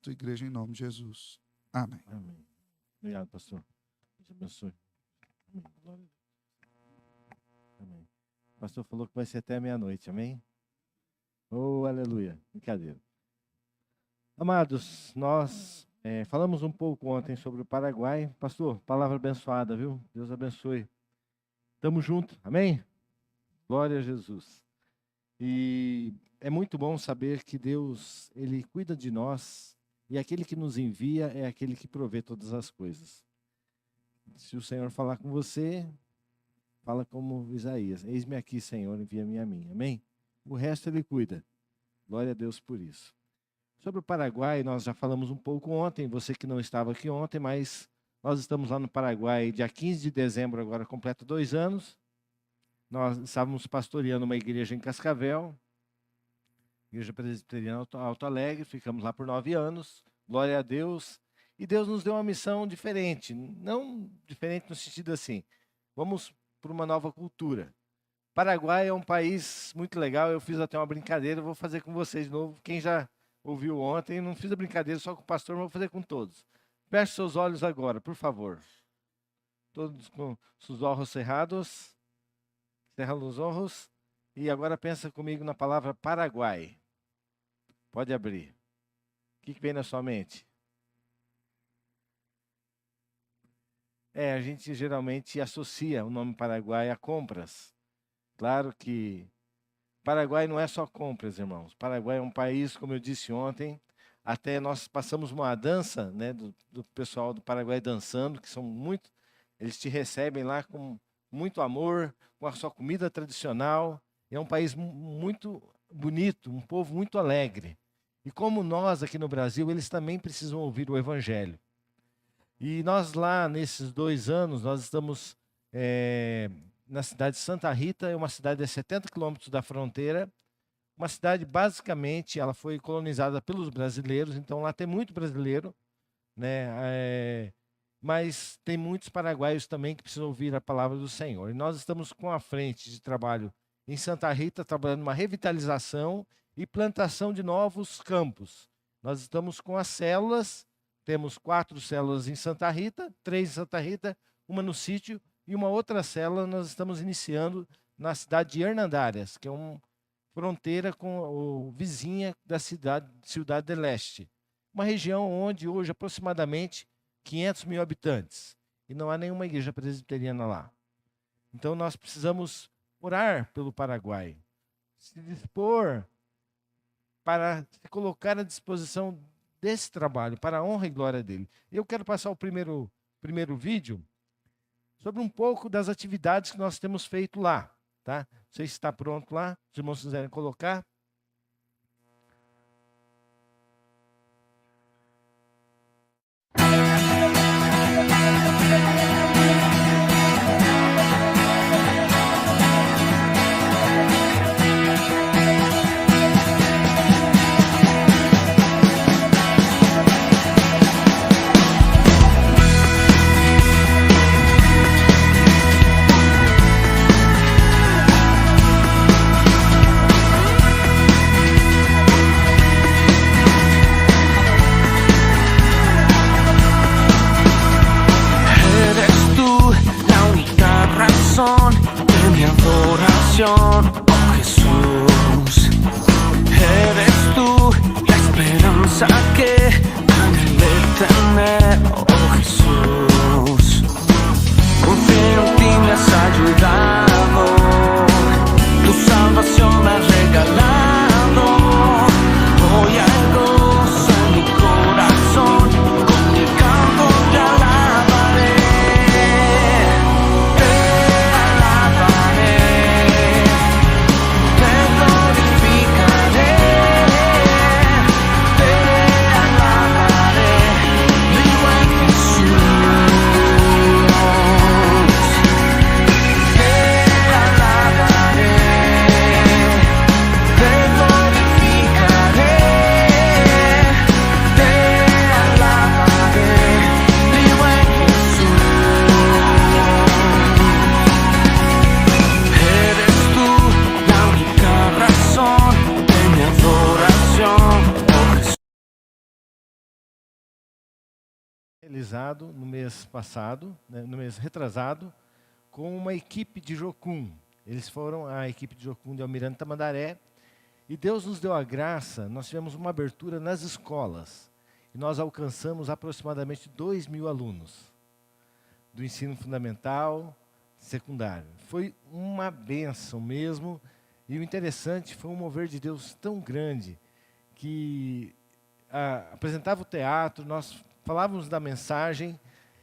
tua igreja em nome de Jesus. Amém. Amém. Obrigado, pastor. Deus abençoe. Amém. Glória a Deus. Amém. O pastor falou que vai ser até meia-noite, amém? Oh, aleluia. Brincadeira. Amados, nós falamos um pouco ontem sobre o Paraguai. Pastor, palavra abençoada, viu? Deus abençoe. Tamo junto, amém? Glória a Jesus. E é muito bom saber que Deus, Ele cuida de nós, e aquele que nos envia é aquele que provê todas as coisas. Se o Senhor falar com você, fala como Isaías: eis-me aqui, Senhor, envia-me a mim, amém? O resto Ele cuida. Glória a Deus por isso. Sobre o Paraguai, nós já falamos um pouco ontem, você que não estava aqui ontem, mas nós estamos lá no Paraguai, dia 15 de dezembro, agora completa 2 anos. Nós estávamos pastoreando uma igreja em Cascavel, Igreja Presbiteriana Alto Alegre, ficamos lá por 9 anos, glória a Deus. E Deus nos deu uma missão diferente, não diferente no sentido assim, vamos para uma nova cultura. Paraguai é um país muito legal, eu fiz até uma brincadeira, vou fazer com vocês de novo. Quem já ouviu ontem, não fiz a brincadeira só com o pastor, mas vou fazer com todos. Feche seus olhos agora, por favor. Todos com os olhos cerrados. Cerra os olhos. E agora pensa comigo na palavra Paraguai. Pode abrir. O que vem na sua mente? A gente geralmente associa o nome Paraguai a compras. Claro que Paraguai não é só compras, irmãos. Paraguai é um país, como eu disse ontem, até nós passamos uma dança, né, do pessoal do Paraguai dançando, que são muito, eles te recebem lá com muito amor, com a sua comida tradicional. É um país muito bonito, um povo muito alegre. E como nós aqui no Brasil, eles também precisam ouvir o Evangelho. E nós lá, nesses 2 anos, nós estamos na cidade de Santa Rita, é uma cidade a 70 quilômetros da fronteira. Uma cidade, basicamente, ela foi colonizada pelos brasileiros, então lá tem muito brasileiro, né? Mas tem muitos paraguaios também que precisam ouvir a palavra do Senhor. E nós estamos com a frente de trabalho em Santa Rita, trabalhando uma revitalização e plantação de novos campos. Nós estamos com as células, temos 4 células em Santa Rita, 3 em Santa Rita, uma no sítio, e uma outra célula nós estamos iniciando na cidade de Hernandárias, que é uma fronteira com vizinha da Ciudad del Este. Uma região onde hoje aproximadamente 500 mil habitantes. E não há nenhuma igreja presbiteriana lá. Então nós precisamos orar pelo Paraguai. Se dispor para se colocar à disposição desse trabalho, para a honra e glória dele. Eu quero passar o primeiro vídeo sobre um pouco das atividades que nós temos feito lá. Tá? Não sei se está pronto lá, se os irmãos quiserem colocar. realizado no mês passado, né, no mês retrasado, com uma equipe de Jocum. Eles foram a equipe de Jocum de Almirante Tamandaré, e Deus nos deu a graça, nós tivemos uma abertura nas escolas, e nós alcançamos aproximadamente 2.000 alunos, do ensino fundamental, secundário. Foi uma bênção mesmo, e o interessante foi um mover de Deus tão grande, que apresentava o teatro, nós falávamos da mensagem,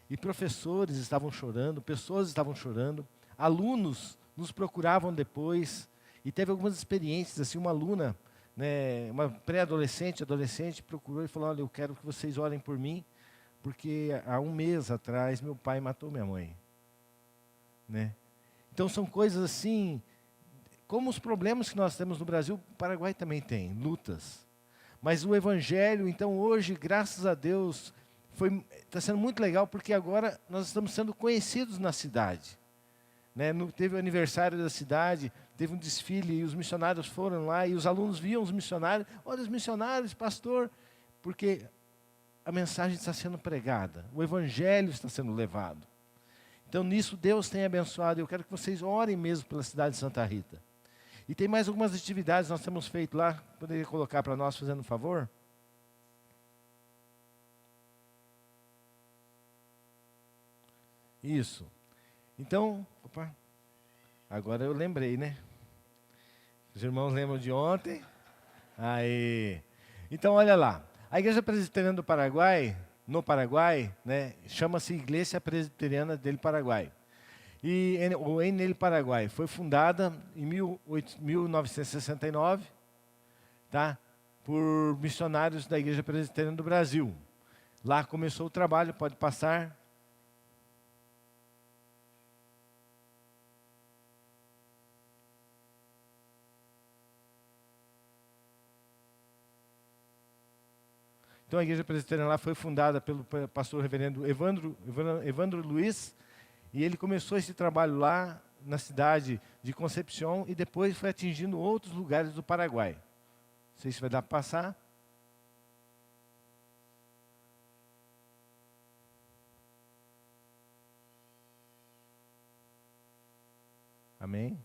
e professores estavam chorando, pessoas estavam chorando, alunos nos procuravam depois, e teve algumas experiências, assim, uma aluna, né, uma pré-adolescente, adolescente, procurou e falou: olha, eu quero que vocês orem por mim, porque há um mês atrás meu pai matou minha mãe. Né? Então são coisas assim, como os problemas que nós temos no Brasil, o Paraguai também tem, lutas. Mas o Evangelho, então hoje, graças a Deus, está sendo muito legal, porque agora nós estamos sendo conhecidos na cidade. Né? Teve o aniversário da cidade, teve um desfile, e os missionários foram lá, e os alunos viam os missionários, olha os missionários, pastor, porque a mensagem está sendo pregada, o Evangelho está sendo levado. Então nisso Deus tem abençoado, eu quero que vocês orem mesmo pela cidade de Santa Rita. E tem mais algumas atividades que nós temos feito lá, poderia colocar para nós, fazendo um favor? Isso. Então, opa, agora eu lembrei, né? Os irmãos lembram de ontem? Aí. Então, olha lá. A Igreja Presbiteriana do Paraguai, no Paraguai, né, chama-se Igreja Presbiteriana del Paraguai. E o NL Paraguai foi fundada em 1969, tá, por missionários da Igreja Presbiteriana do Brasil. Lá começou o trabalho, pode passar. Então a Igreja Presbiteriana lá foi fundada pelo pastor reverendo Evandro Luiz, e ele começou esse trabalho lá na cidade de Concepción e depois foi atingindo outros lugares do Paraguai. Não sei se vai dar para passar. Amém?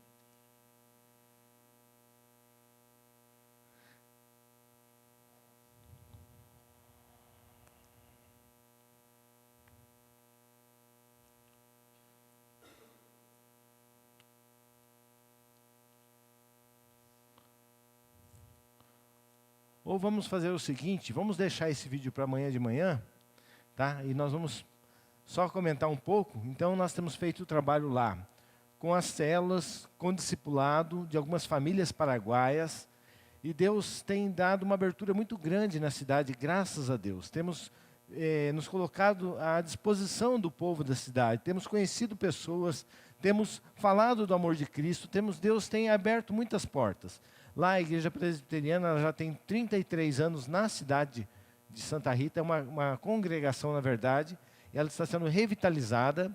Ou vamos fazer o seguinte, vamos deixar esse vídeo para amanhã de manhã, tá? E nós vamos só comentar um pouco. Então nós temos feito o trabalho lá, com as células, com discipulado de algumas famílias paraguaias, e Deus tem dado uma abertura muito grande na cidade, graças a Deus. Temos nos colocado à disposição do povo da cidade, temos conhecido pessoas, temos falado do amor de Cristo, Deus tem aberto muitas portas. Lá a Igreja Presbiteriana ela já tem 33 anos na cidade de Santa Rita, é uma congregação na verdade, e ela está sendo revitalizada.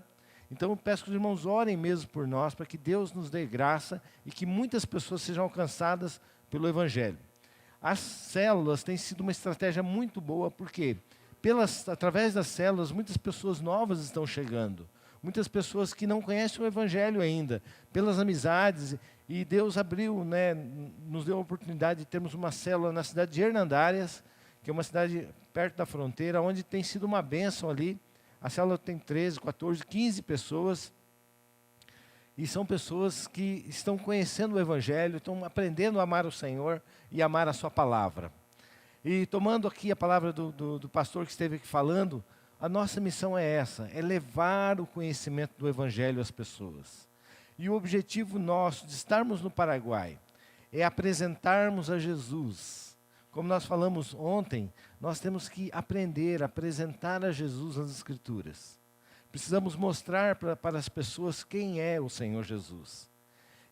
Então eu peço que os irmãos orem mesmo por nós, para que Deus nos dê graça e que muitas pessoas sejam alcançadas pelo Evangelho. As células têm sido uma estratégia muito boa, porque através das células muitas pessoas novas estão chegando. Muitas pessoas que não conhecem o Evangelho ainda, pelas amizades, e Deus abriu, né, nos deu a oportunidade de termos uma célula na cidade de Hernandárias, que é uma cidade perto da fronteira, onde tem sido uma bênção ali. A célula tem 13, 14, 15 pessoas, e são pessoas que estão conhecendo o Evangelho, estão aprendendo a amar o Senhor e amar a sua palavra. E tomando aqui a palavra do pastor que esteve aqui falando, a nossa missão é essa, é levar o conhecimento do Evangelho às pessoas. E o objetivo nosso de estarmos no Paraguai é apresentarmos a Jesus. Como nós falamos ontem, nós temos que aprender a apresentar a Jesus nas Escrituras. Precisamos mostrar para as pessoas quem é o Senhor Jesus.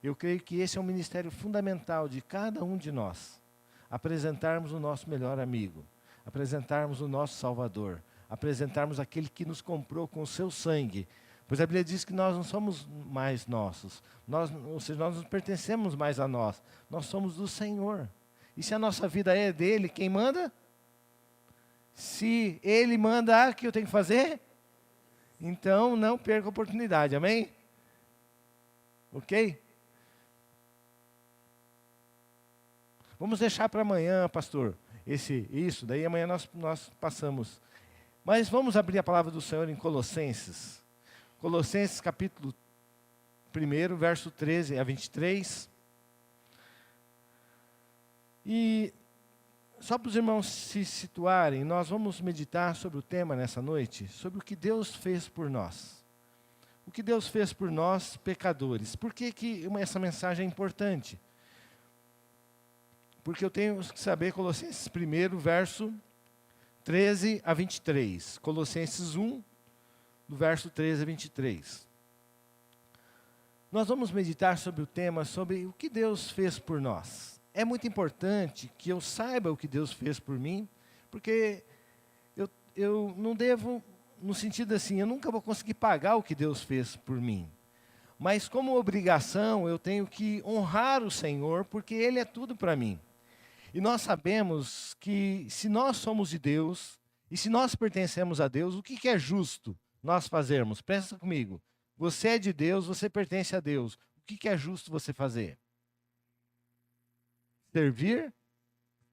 Eu creio que esse é um ministério fundamental de cada um de nós. Apresentarmos o nosso melhor amigo, apresentarmos o nosso Salvador, apresentarmos aquele que nos comprou com o seu sangue. Pois a Bíblia diz que nós não somos mais nossos, ou seja, nós não pertencemos mais a nós somos do Senhor. E se a nossa vida é dele, quem manda? Se Ele manda, o que eu tenho que fazer? Então, não perca a oportunidade, amém? Ok? Vamos deixar para amanhã, pastor, isso, daí amanhã nós passamos. Mas vamos abrir a palavra do Senhor em Colossenses. Colossenses capítulo 1, verso 13 a 23. E só para os irmãos se situarem, nós vamos meditar sobre o tema nessa noite, sobre o que Deus fez por nós. O que Deus fez por nós, pecadores. Por que essa mensagem é importante? Porque eu tenho que saber Colossenses 1, verso 13 a 23. Colossenses 1, do verso 13 a 23. Nós vamos meditar sobre o tema, sobre o que Deus fez por nós. É muito importante que eu saiba o que Deus fez por mim, porque eu não devo, no sentido assim, eu nunca vou conseguir pagar o que Deus fez por mim. Mas como obrigação, eu tenho que honrar o Senhor, porque Ele é tudo para mim. E nós sabemos que se nós somos de Deus, e se nós pertencemos a Deus, o que é justo nós fazermos? Pensa comigo. Você é de Deus, você pertence a Deus. O que é justo você fazer? Servir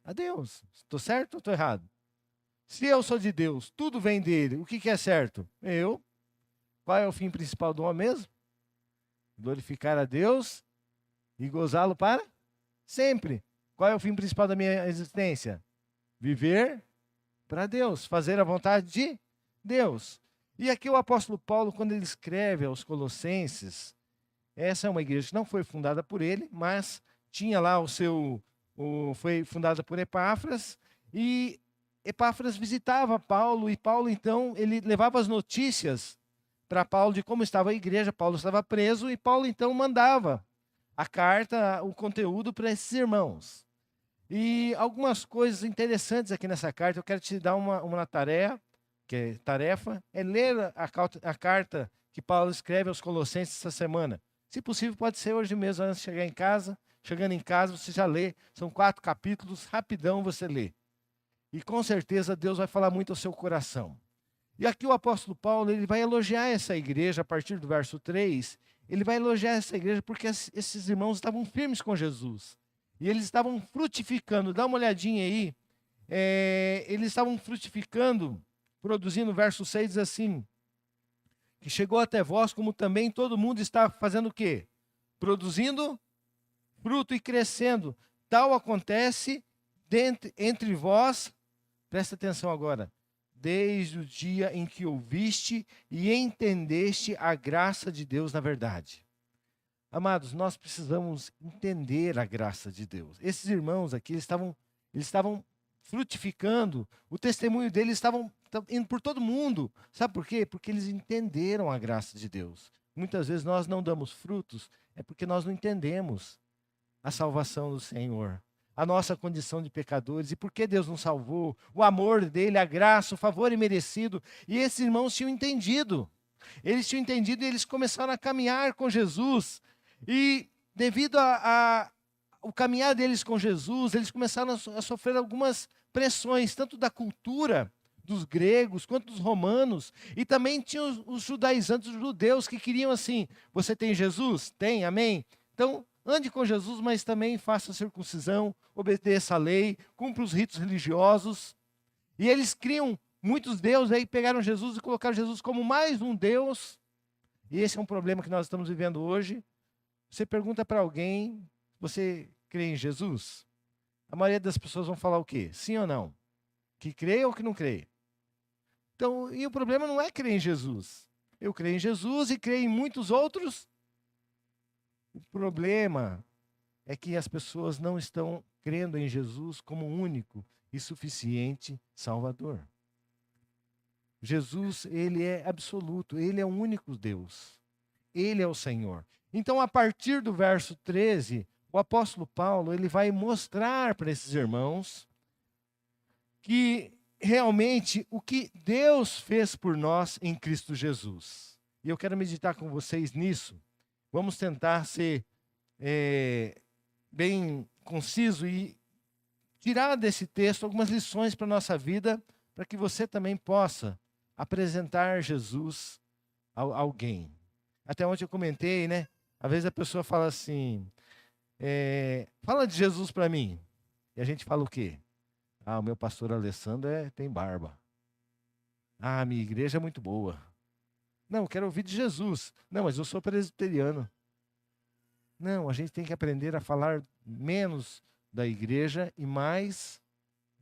a Deus. Estou certo ou estou errado? Se eu sou de Deus, tudo vem dele, o que é certo? Qual é o fim principal do homem mesmo? Glorificar a Deus e gozá-lo para sempre. Qual é o fim principal da minha existência? Viver para Deus, fazer a vontade de Deus. E aqui o apóstolo Paulo, quando ele escreve aos Colossenses, essa é uma igreja que não foi fundada por ele, mas tinha lá foi fundada por Epáfras, e Epáfras visitava Paulo, e Paulo então, ele levava as notícias para Paulo de como estava a igreja. Paulo estava preso, e Paulo então mandava a carta, o conteúdo para esses irmãos. E algumas coisas interessantes aqui nessa carta, eu quero te dar uma tarefa, é ler a carta que Paulo escreve aos Colossenses essa semana. Se possível, pode ser hoje mesmo, antes de chegar em casa. Chegando em casa, você já lê. São 4 capítulos, rapidão você lê. E com certeza Deus vai falar muito ao seu coração. E aqui o apóstolo Paulo, ele vai elogiar essa igreja, a partir do verso 3, ele vai elogiar essa igreja porque esses irmãos estavam firmes com Jesus. E eles estavam frutificando. Dá uma olhadinha aí. Eles estavam frutificando, produzindo, verso 6 diz assim, que chegou até vós, como também todo mundo está fazendo o quê? Produzindo fruto e crescendo. Tal acontece entre vós, presta atenção agora, desde o dia em que ouviste e entendeste a graça de Deus na verdade. Amados, nós precisamos entender a graça de Deus. Esses irmãos aqui, eles estavam frutificando, o testemunho deles estavam indo por todo mundo. Sabe por quê? Porque eles entenderam a graça de Deus. Muitas vezes nós não damos frutos, é porque nós não entendemos a salvação do Senhor, a nossa condição de pecadores, e por que Deus nos salvou, o amor dele, a graça, o favor imerecido. E esses irmãos tinham entendido. Eles tinham entendido e eles começaram a caminhar com Jesus. E devido ao caminhar deles com Jesus, eles começaram a sofrer algumas pressões, tanto da cultura dos gregos quanto dos romanos, e também tinha os judaizantes, os judeus, que queriam assim: você tem Jesus? Tem, amém? Então, ande com Jesus, mas também faça a circuncisão, obedeça a lei, cumpra os ritos religiosos. E eles criam muitos deuses, aí pegaram Jesus e colocaram Jesus como mais um Deus. E esse é um problema que nós estamos vivendo hoje. Você pergunta para alguém, você crê em Jesus? A maioria das pessoas vão falar o quê? Sim ou não? Que crê ou que não crê? Então, e o problema não é crer em Jesus. Eu creio em Jesus e creio em muitos outros. O problema é que as pessoas não estão crendo em Jesus como único e suficiente Salvador. Jesus, ele é absoluto, ele é o único Deus. Ele é o Senhor. Então, a partir do verso 13, o apóstolo Paulo, ele vai mostrar para esses irmãos que realmente o que Deus fez por nós em Cristo Jesus. E eu quero meditar com vocês nisso. Vamos tentar ser bem conciso e tirar desse texto algumas lições para a nossa vida, para que você também possa apresentar Jesus a alguém. Até ontem eu comentei, né? Às vezes a pessoa fala assim, fala de Jesus para mim. E a gente fala o quê? Ah, o meu pastor Alessandro tem barba. Ah, a minha igreja é muito boa. Não, eu quero ouvir de Jesus. Não, mas eu sou presbiteriano. Não, a gente tem que aprender a falar menos da igreja e mais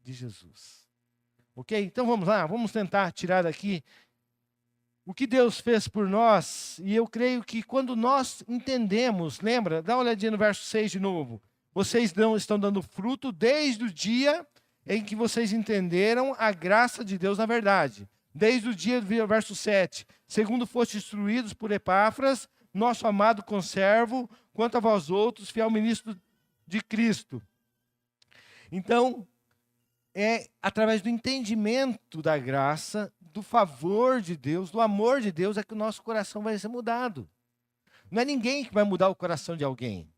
de Jesus. Ok? Então vamos lá, vamos tentar tirar daqui o que Deus fez por nós. E eu creio que quando nós entendemos, lembra? Dá uma olhadinha no verso 6 de novo. Vocês estão dando fruto desde o dia em que vocês entenderam a graça de Deus na verdade. Desde o dia, verso 7. Segundo foste instruídos por Epáfras, nosso amado conservo, quanto a vós outros, fiel ministro de Cristo. Então, é através do entendimento da graça, do favor de Deus, do amor de Deus, é que o nosso coração vai ser mudado. Não é ninguém que vai mudar o coração de alguém.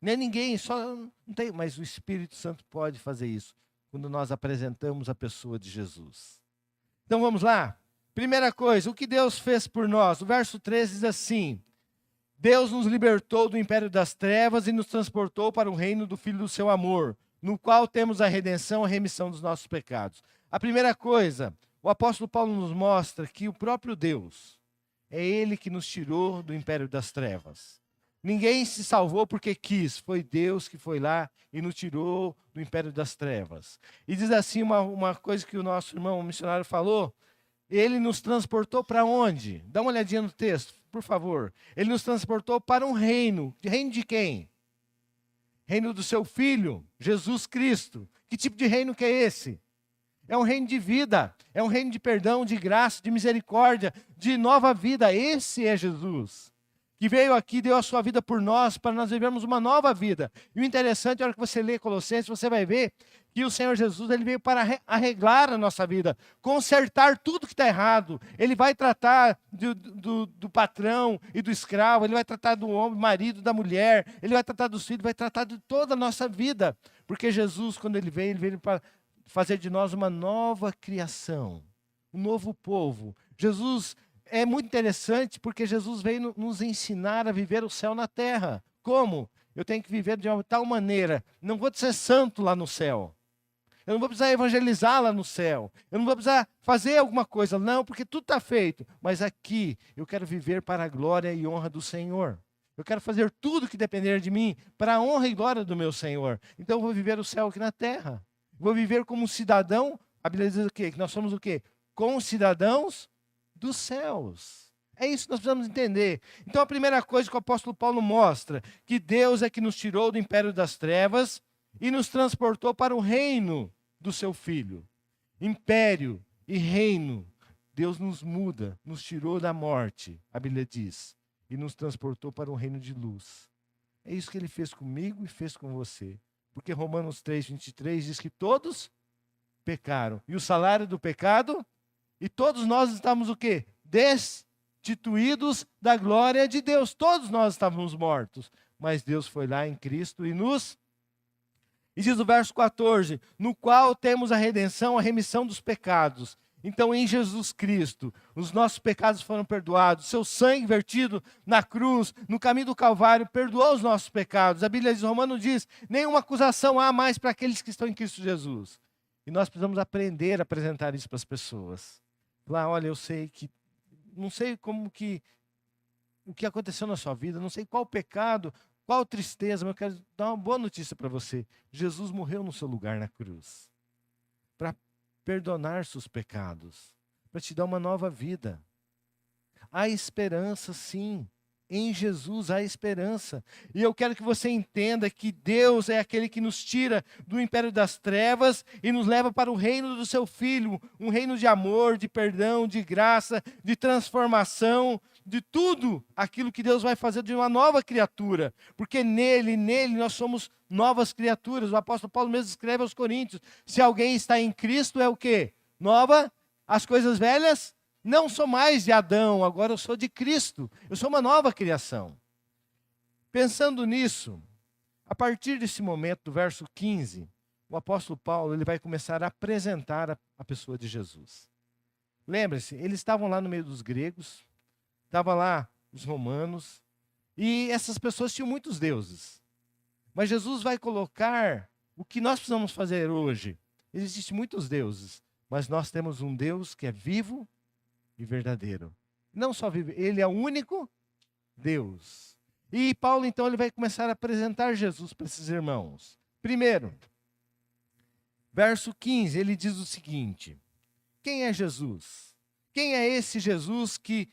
Não é ninguém, só não tem, mas o Espírito Santo pode fazer isso quando nós apresentamos a pessoa de Jesus. Então vamos lá. Primeira coisa, o que Deus fez por nós? O verso 13 diz assim: Deus nos libertou do império das trevas e nos transportou para o reino do Filho do seu amor, no qual temos a redenção, a remissão dos nossos pecados. A primeira coisa, o apóstolo Paulo nos mostra que o próprio Deus, é Ele que nos tirou do império das trevas. Ninguém se salvou porque quis, foi Deus que foi lá e nos tirou do império das trevas. E diz assim uma coisa que o nosso irmão o missionário falou, Ele nos transportou para onde? Dá uma olhadinha no texto, por favor. Ele nos transportou para um reino. Reino de quem? Reino do seu Filho, Jesus Cristo. Que tipo de reino que é esse? É um reino de vida, é um reino de perdão, de graça, de misericórdia, de nova vida. Esse é Jesus, que veio aqui, deu a sua vida por nós, para nós vivermos uma nova vida. E o interessante, a hora que você lê Colossenses, você vai ver que o Senhor Jesus, Ele veio para arreglar a nossa vida, consertar tudo que está errado. Ele vai tratar do patrão e do escravo, Ele vai tratar do homem, marido, da mulher, Ele vai tratar dos filhos, vai tratar de toda a nossa vida. Porque Jesus, quando Ele veio para fazer de nós uma nova criação, um novo povo. Jesus é muito interessante porque Jesus veio nos ensinar a viver o céu na terra. Como? Eu tenho que viver de uma tal maneira. Não vou ser santo lá no céu. Eu não vou precisar evangelizar lá no céu. Eu não vou precisar fazer alguma coisa. Não, porque tudo está feito. Mas aqui eu quero viver para a glória e honra do Senhor. Eu quero fazer tudo que depender de mim para a honra e glória do meu Senhor. Então eu vou viver o céu aqui na terra. Vou viver como um cidadão. A Bíblia diz o quê? Que nós somos o quê? Concidadãos dos céus. É isso que nós precisamos entender. Então a primeira coisa que o apóstolo Paulo mostra, que Deus é que nos tirou do império das trevas e nos transportou para o reino do seu Filho. Império e reino. Deus nos muda, nos tirou da morte, a Bíblia diz, e nos transportou para um reino de luz. É isso que Ele fez comigo e fez com você. Porque Romanos 3:23 diz que todos pecaram. E o salário do pecado, e todos nós estamos o quê? Destituídos da glória de Deus. Todos nós estávamos mortos. Mas Deus foi lá em Cristo e nos... E diz o verso 14, no qual temos a redenção, a remissão dos pecados. Então, em Jesus Cristo, os nossos pecados foram perdoados. Seu sangue vertido na cruz, no caminho do Calvário, perdoou os nossos pecados. A Bíblia diz, Romanos diz, nenhuma acusação há mais para aqueles que estão em Cristo Jesus. E nós precisamos aprender a apresentar isso para as pessoas. Falar, olha, eu sei que, não sei como que, o que aconteceu na sua vida, não sei qual pecado, qual tristeza, mas eu quero dar uma boa notícia para você. Jesus morreu no seu lugar na cruz. Para perdonar seus pecados, para te dar uma nova vida. Há esperança, sim. Em Jesus há esperança. E eu quero que você entenda que Deus é aquele que nos tira do império das trevas e nos leva para o reino do seu Filho, um reino de amor, de perdão, de graça, de transformação, de tudo aquilo que Deus vai fazer de uma nova criatura. Porque nele nós somos novas criaturas. O apóstolo Paulo mesmo escreve aos Coríntios, se alguém está em Cristo é o quê? Nova, as coisas velhas não sou mais de Adão, agora eu sou de Cristo. Eu sou uma nova criação. Pensando nisso, a partir desse momento, do verso 15, o apóstolo Paulo ele vai começar a apresentar a pessoa de Jesus. Lembre-se, eles estavam lá no meio dos gregos, estavam lá os romanos, e essas pessoas tinham muitos deuses. Mas Jesus vai colocar o que nós precisamos fazer hoje. Existem muitos deuses, mas nós temos um Deus que é vivo e verdadeiro. Não só vivo, ele é o único Deus. E Paulo, então, ele vai começar a apresentar Jesus para esses irmãos. Primeiro, verso 15, ele diz o seguinte: quem é Jesus? Quem é esse Jesus que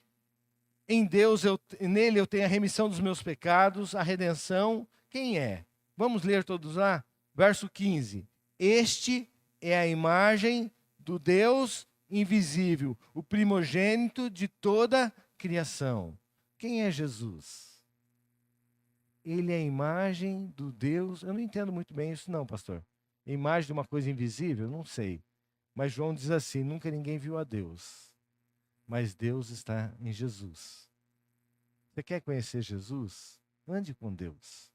em Deus, nele eu tenho a remissão dos meus pecados, a redenção? Quem é? Vamos ler todos lá? Verso 15. Este é a imagem do Deus invisível, o primogênito de toda a criação. Quem é Jesus? Ele é a imagem do Deus... Eu não entendo muito bem isso não, pastor. A imagem de uma coisa invisível? Não sei. Mas João diz assim, nunca ninguém viu a Deus, mas Deus está em Jesus. Você quer conhecer Jesus? Ande com Deus.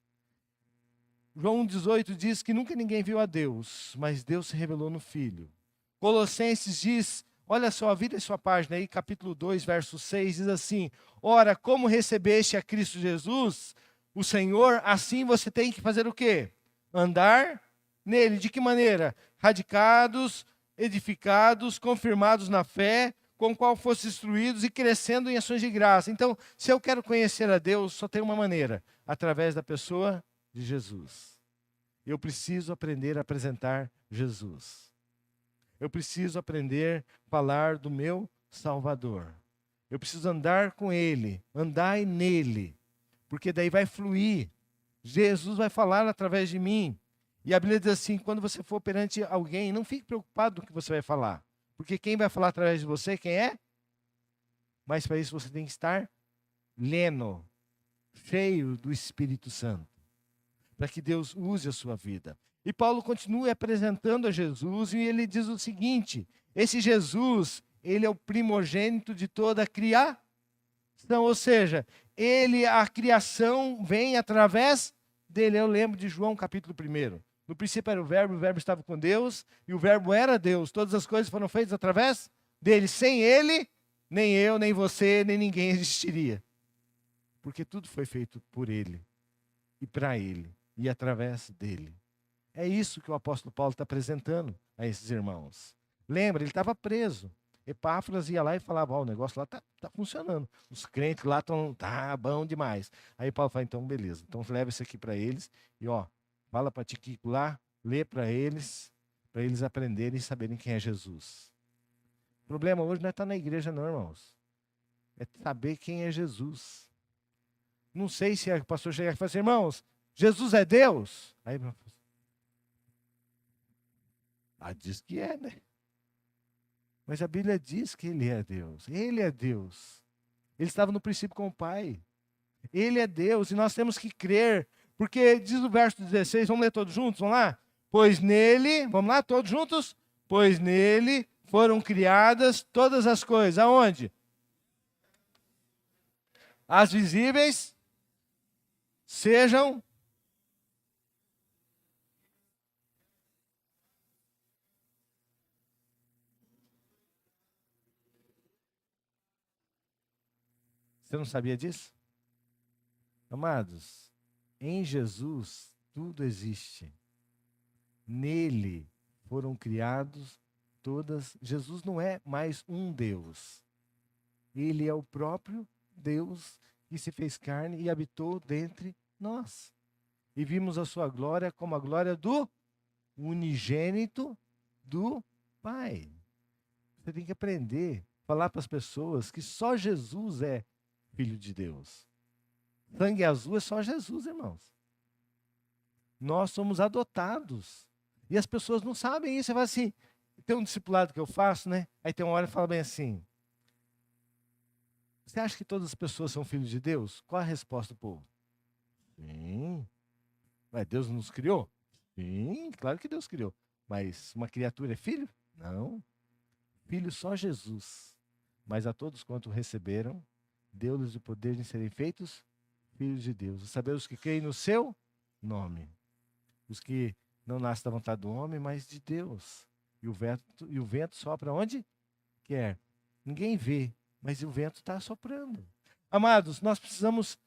João 18 diz que nunca ninguém viu a Deus, mas Deus se revelou no Filho. Colossenses diz, olha só, vira sua página aí, capítulo 2, verso 6, diz assim: ora, como recebeste a Cristo Jesus, o Senhor, assim você tem que fazer o quê? Andar nele. De que maneira? Radicados, edificados, confirmados na fé, com o qual fosse instruídos e crescendo em ações de graça. Então, se eu quero conhecer a Deus, só tem uma maneira, através da pessoa de Jesus. Eu preciso aprender a apresentar Jesus. Eu preciso aprender a falar do meu Salvador. Eu preciso andar com Ele, andai nele, porque daí vai fluir. Jesus vai falar através de mim. E a Bíblia diz assim, quando você for perante alguém, não fique preocupado com o que você vai falar. Porque quem vai falar através de você, quem é? Mas para isso você tem que estar leno, cheio do Espírito Santo, para que Deus use a sua vida. E Paulo continua apresentando a Jesus e ele diz o seguinte: esse Jesus, ele é o primogênito de toda a criação, ou seja, a criação vem através dele. Eu lembro de João capítulo 1. No princípio era o verbo estava com Deus, e o verbo era Deus. Todas as coisas foram feitas através dele. Sem ele, nem eu, nem você, nem ninguém existiria. Porque tudo foi feito por ele, e para ele, e através dele. É isso que o apóstolo Paulo está apresentando a esses irmãos. Lembra, ele estava preso. Epáfras ia lá e falava, o negócio lá está funcionando. Os crentes lá estão, tá bom demais. Aí Paulo fala, então beleza, então leva isso aqui para eles e fala para Tiquico lá, lê para eles aprenderem e saberem quem é Jesus. O problema hoje não é estar na igreja não, irmãos. É saber quem é Jesus. Não sei se o pastor chegar e falar assim, irmãos, Jesus é Deus? Aí diz que é, né? Mas a Bíblia diz que ele é Deus. Ele é Deus. Ele estava no princípio com o Pai. Ele é Deus e nós temos que crer. Porque diz o verso 16, vamos ler todos juntos, vamos lá? Pois nele, vamos lá todos juntos? Pois nele foram criadas todas as coisas. Aonde? As visíveis, sejam... Você não sabia disso? Amados, em Jesus tudo existe. Nele foram criados todas. Jesus não é mais um Deus. Ele é o próprio Deus que se fez carne e habitou dentre nós. E vimos a sua glória como a glória do unigênito do Pai. Você tem que aprender a falar para as pessoas que só Jesus é Filho de Deus. Sangue azul é só Jesus, irmãos. Nós somos adotados. E as pessoas não sabem isso. Você fala assim, tem um discipulado que eu faço, né? Aí tem uma hora que fala bem assim, você acha que todas as pessoas são filhos de Deus? Qual a resposta do povo? Sim. Mas Deus nos criou? Sim, claro que Deus criou. Mas uma criatura é filho? Não. Filho só Jesus. Mas a todos quanto receberam, deu-lhes o poder de serem feitos filhos de Deus. Saber os que creem no seu nome. Os que não nasce da vontade do homem, mas de Deus. E o vento sopra onde quer. Ninguém vê, mas o vento está soprando. Amados, nós precisamos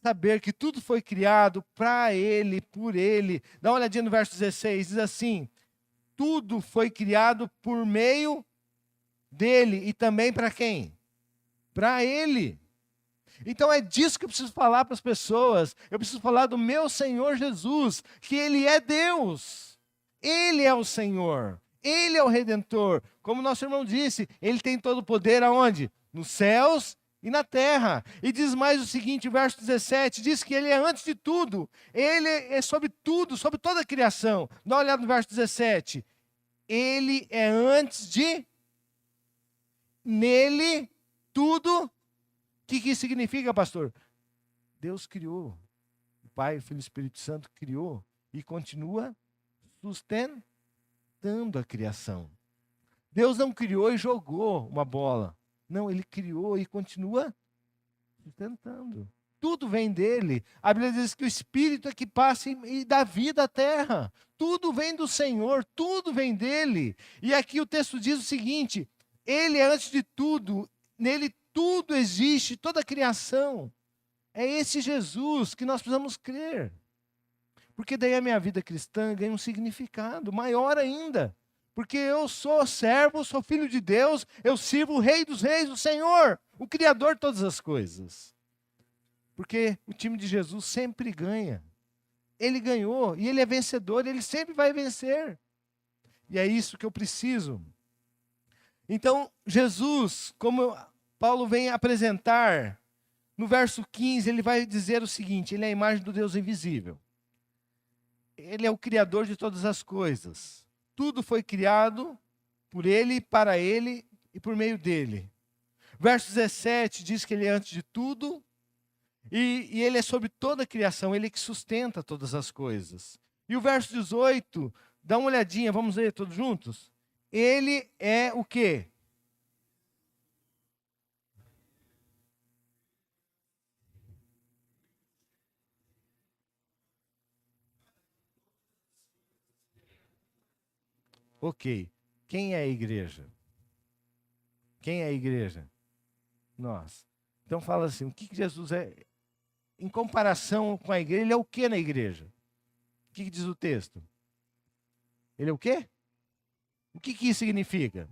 saber que tudo foi criado para Ele, por Ele. Dá uma olhadinha no verso 16, diz assim: tudo foi criado por meio dele e também para quem? Para Ele. Então é disso que eu preciso falar para as pessoas. Eu preciso falar do meu Senhor Jesus, que Ele é Deus. Ele é o Senhor. Ele é o Redentor. Como nosso irmão disse, Ele tem todo o poder aonde? Nos céus e na terra. E diz mais o seguinte, verso 17, diz que Ele é antes de tudo. Ele é sobre tudo, sobre toda a criação. Dá uma olhada no verso 17. Ele é antes de... Nele, tudo... O que significa, pastor? Deus criou. O Pai, o Filho e o Espírito Santo criou e continua sustentando a criação. Deus não criou e jogou uma bola. Não, Ele criou e continua sustentando. Tudo vem dele. A Bíblia diz que o Espírito é que passa e dá vida à terra. Tudo vem do Senhor, tudo vem dele. E aqui o texto diz o seguinte: Ele é antes de tudo, nele tudo existe, toda a criação. É esse Jesus que nós precisamos crer. Porque daí a minha vida cristã ganha um significado maior ainda. Porque eu sou servo, sou filho de Deus, eu sirvo o Rei dos Reis, o Senhor, o Criador de todas as coisas. Porque o time de Jesus sempre ganha. Ele ganhou e ele é vencedor, ele sempre vai vencer. E é isso que eu preciso. Então, Jesus, como Paulo vem apresentar, no verso 15, ele vai dizer o seguinte: Ele é a imagem do Deus invisível. Ele é o Criador de todas as coisas. Tudo foi criado por Ele, para Ele e por meio dEle. Verso 17 diz que Ele é antes de tudo e Ele é sobre toda a criação, Ele que sustenta todas as coisas. E o verso 18, dá uma olhadinha, vamos ler todos juntos? Ele é o quê? Ok. Quem é a igreja? Quem é a igreja? Nós. Então fala assim, o que Jesus é? Em comparação com a igreja, ele é o que na igreja? O que diz o texto? Ele é o quê? O que isso significa?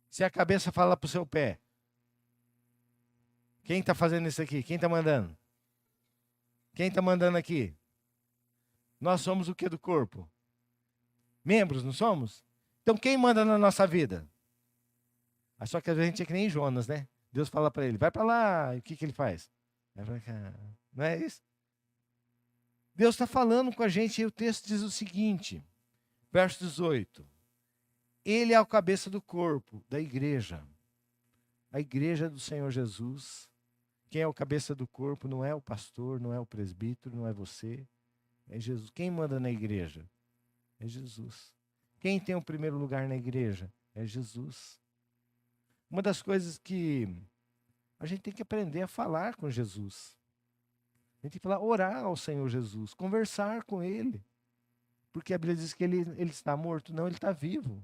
Se a cabeça fala para o seu pé. Quem está fazendo isso aqui? Quem está mandando? Quem está mandando aqui? Nós somos o que do corpo? Membros, não somos? Então quem manda na nossa vida? Só que a gente é que nem Jonas, né? Deus fala para ele, vai para lá. E o que ele faz? Vai para cá. Não é isso? Deus está falando com a gente e o texto diz o seguinte, verso 18. Ele é o cabeça do corpo, da igreja. A igreja do Senhor Jesus. Quem é o cabeça do corpo não é o pastor, não é o presbítero, não é você. É Jesus. Quem manda na igreja? É Jesus. Quem tem o primeiro lugar na igreja? É Jesus. Uma das coisas que a gente tem que aprender a falar com Jesus. A gente tem que falar, orar ao Senhor Jesus, conversar com Ele. Porque a Bíblia diz que ele está morto. Não, Ele está vivo.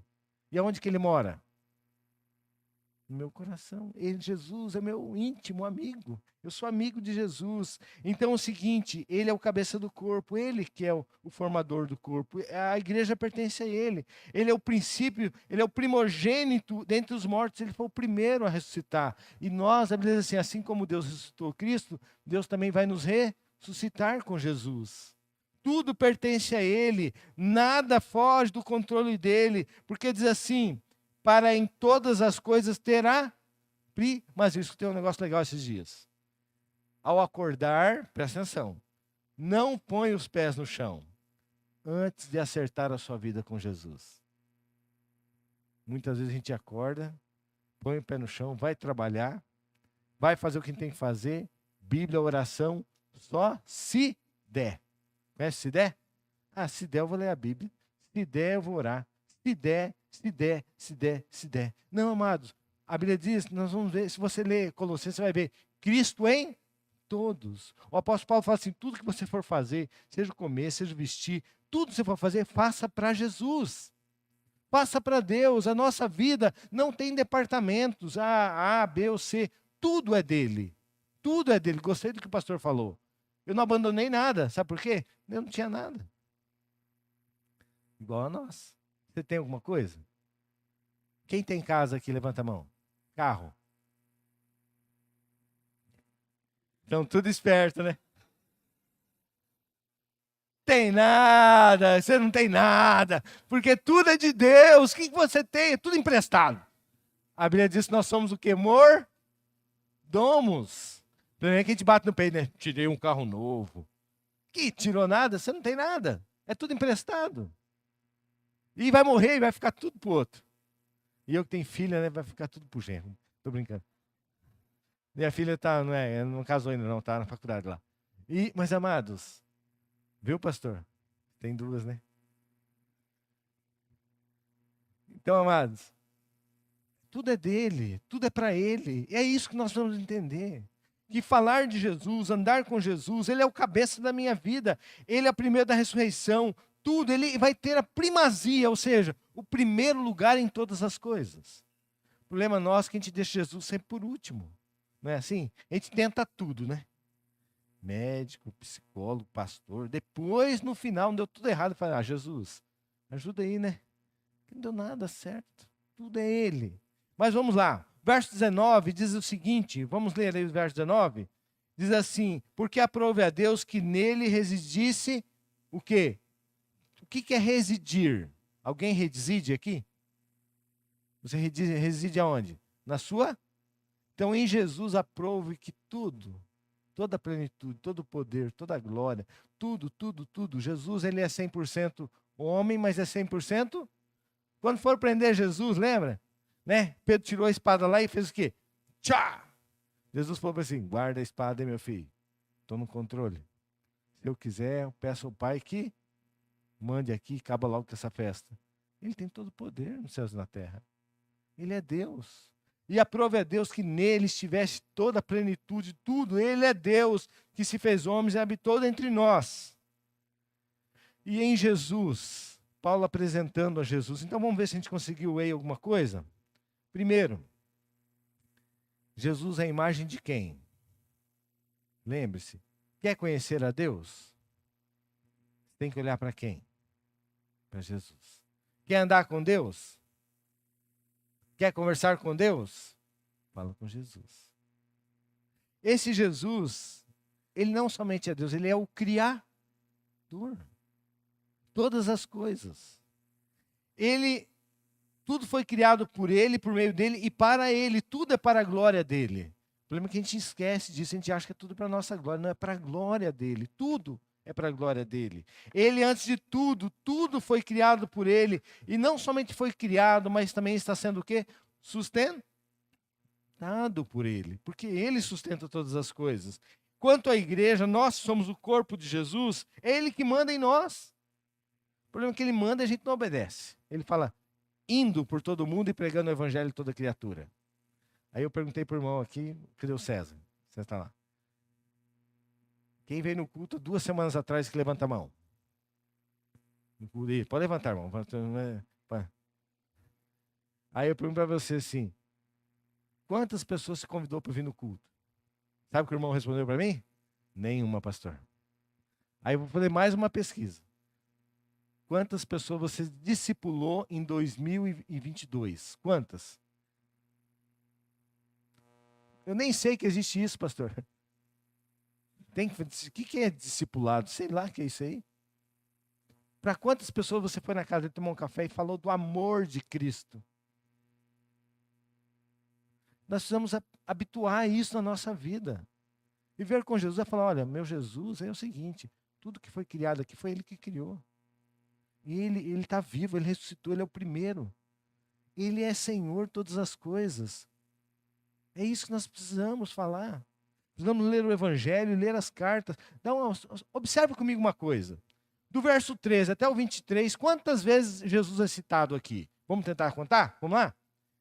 E aonde que Ele mora? No meu coração. Ele, Jesus, é meu íntimo amigo. Eu sou amigo de Jesus. Então é o seguinte, Ele é o cabeça do corpo, Ele que é o formador do corpo. A igreja pertence a Ele. Ele é o princípio, Ele é o primogênito dentre os mortos, Ele foi o primeiro a ressuscitar. E nós, a Bíblia diz assim como Deus ressuscitou Cristo, Deus também vai nos ressuscitar com Jesus. Tudo pertence a Ele, nada foge do controle dEle, porque diz assim, para em todas as coisas terá primazia. Isso tem um negócio legal esses dias. Ao acordar, presta atenção, não põe os pés no chão antes de acertar a sua vida com Jesus. Muitas vezes a gente acorda, põe o pé no chão, vai trabalhar, vai fazer o que tem que fazer, Bíblia, oração, só se der. Conhece se der? Se der eu vou ler a Bíblia, se der eu vou orar, se der, se der, se der, se der. Não, amados, a Bíblia diz, nós vamos ver, se você ler Colossenses, você vai ver, Cristo em todos. O apóstolo Paulo fala assim, tudo que você for fazer, seja comer, seja vestir, tudo que você for fazer, faça para Jesus. Faça para Deus. A nossa vida não tem departamentos, A, B ou C. Tudo é dele. Tudo é dele. Gostei do que o pastor falou. Eu não abandonei nada. Sabe por quê? Eu não tinha nada. Igual a nós. Você tem alguma coisa? Quem tem casa aqui, levanta a mão. Carro. Então, tudo esperto, né? Tem nada, você não tem nada, porque tudo é de Deus. O que você tem? É tudo emprestado. A Bíblia diz que nós somos o quê? Mordomos. Primeiro que a gente bate no peito, né? Tirei um carro novo. Que tirou nada? Você não tem nada. É tudo emprestado. E vai morrer e vai ficar tudo pro outro. E eu que tenho filha, né? Vai ficar tudo pro genro. Tô brincando. Minha filha tá, não casou ainda não, tá na faculdade lá. Mas amados, viu, pastor? Tem duas, né? Então, amados, tudo é dele, tudo é para ele. E é isso que nós vamos entender. Que falar de Jesus, andar com Jesus, ele é o cabeça da minha vida. Ele é o primeiro da ressurreição. Tudo, ele vai ter a primazia, ou seja, o primeiro lugar em todas as coisas. O problema nosso é que a gente deixa Jesus sempre por último. Não é assim? A gente tenta tudo, né? Médico, psicólogo, pastor. Depois, no final, não deu tudo errado. Falei, Jesus, ajuda aí, né? Não deu nada certo. Tudo é ele. Mas vamos lá. Verso 19 diz o seguinte. Vamos ler aí o verso 19. Diz assim, porque aprove a Deus que nele residisse o quê? O que é residir? Alguém reside aqui? Você reside aonde? Na sua? Então, em Jesus, aprove que tudo, toda a plenitude, todo o poder, toda a glória, tudo. Jesus, ele é 100% homem, mas é 100%. Quando for prender Jesus, lembra? Né? Pedro tirou a espada lá e fez o quê? Tchá! Jesus falou assim, guarda a espada, meu filho. Estou no controle. Se eu quiser, eu peço ao Pai que mande aqui e acaba logo com essa festa. Ele tem todo o poder nos céus e na terra. Ele é Deus. E aprove a Deus que nele estivesse toda a plenitude, tudo. Ele é Deus que se fez homem e habitou entre nós. E em Jesus, Paulo apresentando a Jesus. Então vamos ver se a gente conseguiu aí alguma coisa. Primeiro, Jesus é a imagem de quem? Lembre-se, quer conhecer a Deus? Tem que olhar para quem? Para Jesus. Quer andar com Deus? Quer conversar com Deus? Fala com Jesus. Esse Jesus, ele não somente é Deus, ele é o Criador. Todas as coisas. Tudo foi criado por ele, por meio dele e para ele. Tudo é para a glória dele. O problema é que a gente esquece disso, a gente acha que é tudo para a nossa glória. Não, é para a glória dele. Tudo é para a glória dele. Ele, antes de tudo, tudo foi criado por ele. E não somente foi criado, mas também está sendo o quê? Sustentado por ele. Porque ele sustenta todas as coisas. Quanto à igreja, nós somos o corpo de Jesus, é ele que manda em nós. O problema é que ele manda e a gente não obedece. Ele fala, indo por todo mundo e pregando o evangelho a toda criatura. Aí eu perguntei para o irmão aqui, cadê o César? Você está lá. Quem veio no culto 2 semanas atrás que levanta a mão? Pode levantar, irmão. Aí eu pergunto para você assim, quantas pessoas se convidou para vir no culto? Sabe o que o irmão respondeu para mim? Nenhuma, pastor. Aí eu vou fazer mais uma pesquisa. Quantas pessoas você discipulou em 2022? Quantas? Eu nem sei que existe isso, pastor. O que é discipulado? Sei lá o que é isso aí. Para quantas pessoas você foi na casa dele, tomou um café e falou do amor de Cristo? Nós precisamos habituar isso na nossa vida. Viver com Jesus é falar, olha, meu Jesus é o seguinte, tudo que foi criado aqui foi ele que criou. E ele está vivo, ele ressuscitou, ele é o primeiro. Ele é Senhor de todas as coisas. É isso que nós precisamos falar. Precisamos ler o Evangelho, ler as cartas. Observe comigo uma coisa. Do verso 13 até o 23, quantas vezes Jesus é citado aqui? Vamos tentar contar? Vamos lá?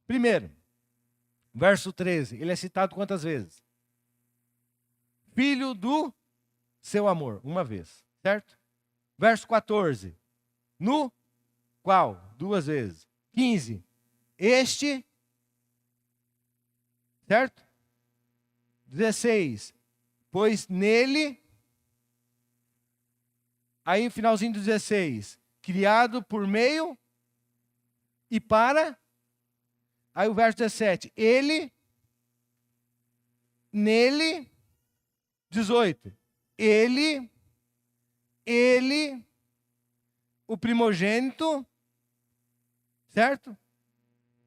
Primeiro, verso 13, ele é citado quantas vezes? filho do seu amor. Uma vez, certo? Verso 14. No qual? 2 vezes. 15. Este, certo? 16. Pois nele, aí finalzinho do 16. Criado por meio e para. Aí o verso 17. Ele, nele. 18. Ele, o primogênito, certo?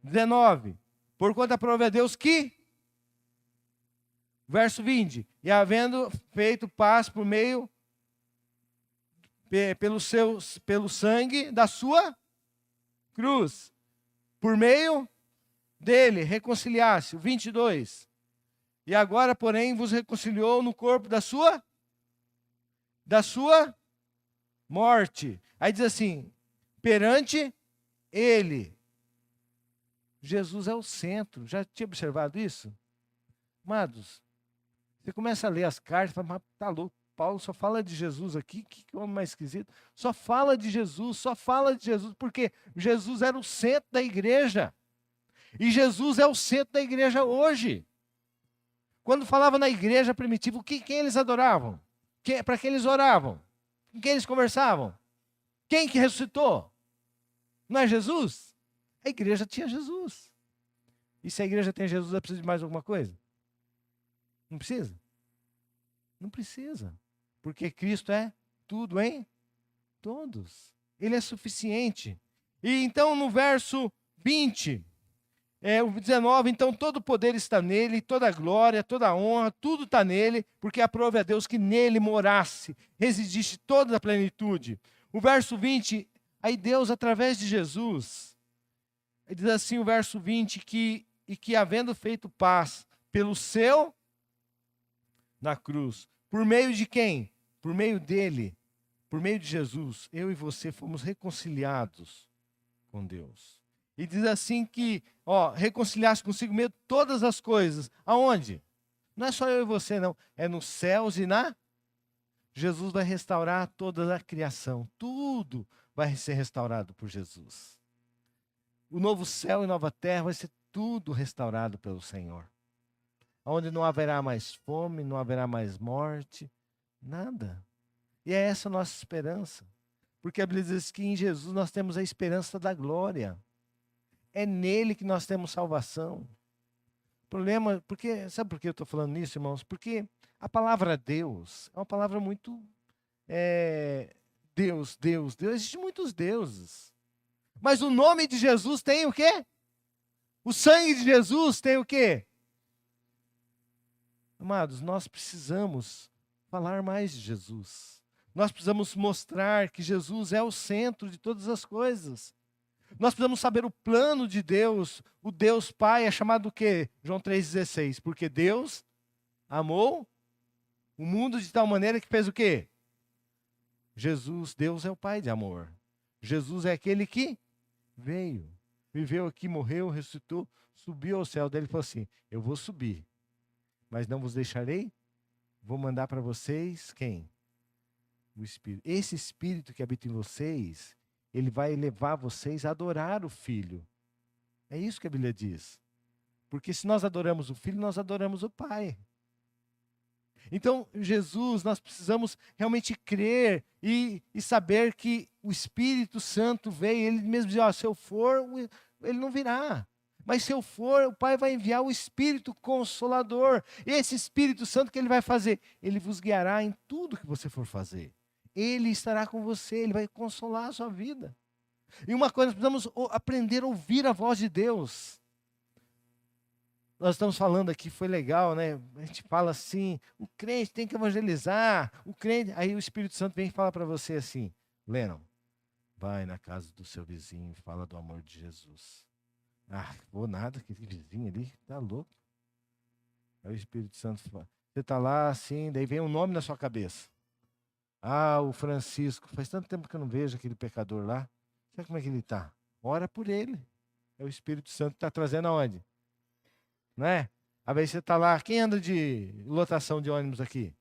19. Porquanto aprove a Deus que, verso 20, e havendo feito paz por meio, pelo sangue da sua cruz, por meio dele, reconciliasse. 22. E agora, porém, vos reconciliou no corpo da sua morte. Aí diz assim, perante ele. Jesus é o centro. Já tinha observado isso? Amados, você começa a ler as cartas e fala, mas tá louco, Paulo só fala de Jesus aqui, que homem mais esquisito. Só fala de Jesus, porque Jesus era o centro da igreja. E Jesus é o centro da igreja hoje. Quando falava na igreja primitiva, quem eles adoravam? Para quem eles oravam? Com quem eles conversavam? Quem que ressuscitou? Não é Jesus? A igreja tinha Jesus. E se a igreja tem Jesus, ela precisa de mais alguma coisa? Não precisa? Não precisa. Porque Cristo é tudo em todos. Ele é suficiente. E então no verso 20... o 19, então todo o poder está nele, toda a glória, toda a honra, tudo está nele, porque aprove a Deus que nele morasse, residisse toda a plenitude. O verso 20, aí Deus através de Jesus, diz assim o verso 20, que havendo feito paz pelo seu, na cruz, por meio de quem? Por meio dele, por meio de Jesus, eu e você fomos reconciliados com Deus. E diz assim que, reconciliasse consigo mesmo todas as coisas. Aonde? Não é só eu e você, não. É nos céus e na... Jesus vai restaurar toda a criação. Tudo vai ser restaurado por Jesus. O novo céu e nova terra vai ser tudo restaurado pelo Senhor. Onde não haverá mais fome, não haverá mais morte, nada. E é essa a nossa esperança. Porque a Bíblia diz que em Jesus nós temos a esperança da glória. É nele que nós temos salvação. O problema, sabe por que eu estou falando nisso, irmãos? Porque a palavra Deus é uma palavra muito... Deus. Existem muitos deuses. Mas o nome de Jesus tem o quê? O sangue de Jesus tem o quê? Amados, nós precisamos falar mais de Jesus. Nós precisamos mostrar que Jesus é o centro de todas as coisas. Nós precisamos saber o plano de Deus. O Deus Pai é chamado o quê? João 3,16. Porque Deus amou o mundo de tal maneira que fez o quê? Jesus, Deus é o Pai de amor. Jesus é aquele que veio, viveu aqui, morreu, ressuscitou, subiu ao céu. Daí ele falou assim, eu vou subir, mas não vos deixarei. Vou mandar para vocês quem? O Espírito. Esse Espírito que habita em vocês... Ele vai levar vocês a adorar o Filho. É isso que a Bíblia diz. Porque se nós adoramos o Filho, nós adoramos o Pai. Então, Jesus, nós precisamos realmente crer e saber que o Espírito Santo veio. Ele mesmo diz, se eu for, ele não virá. Mas se eu for, o Pai vai enviar o Espírito Consolador. Esse Espírito Santo que ele vai fazer, ele vos guiará em tudo que você for fazer. Ele estará com você, ele vai consolar a sua vida. E uma coisa, nós precisamos aprender a ouvir a voz de Deus. Nós estamos falando aqui, foi legal, né? A gente fala assim, o crente tem que evangelizar, o crente... Aí o Espírito Santo vem e fala para você assim, Lennon, vai na casa do seu vizinho e fala do amor de Jesus. Vou nada, aquele vizinho ali, tá louco. Aí o Espírito Santo fala, você está lá assim, daí vem um nome na sua cabeça. O Francisco, faz tanto tempo que eu não vejo aquele pecador lá. Sabe como é que ele está? Ora por ele. É o Espírito Santo que está trazendo aonde? Não é? Às vezes você está lá, quem anda de lotação de ônibus aqui?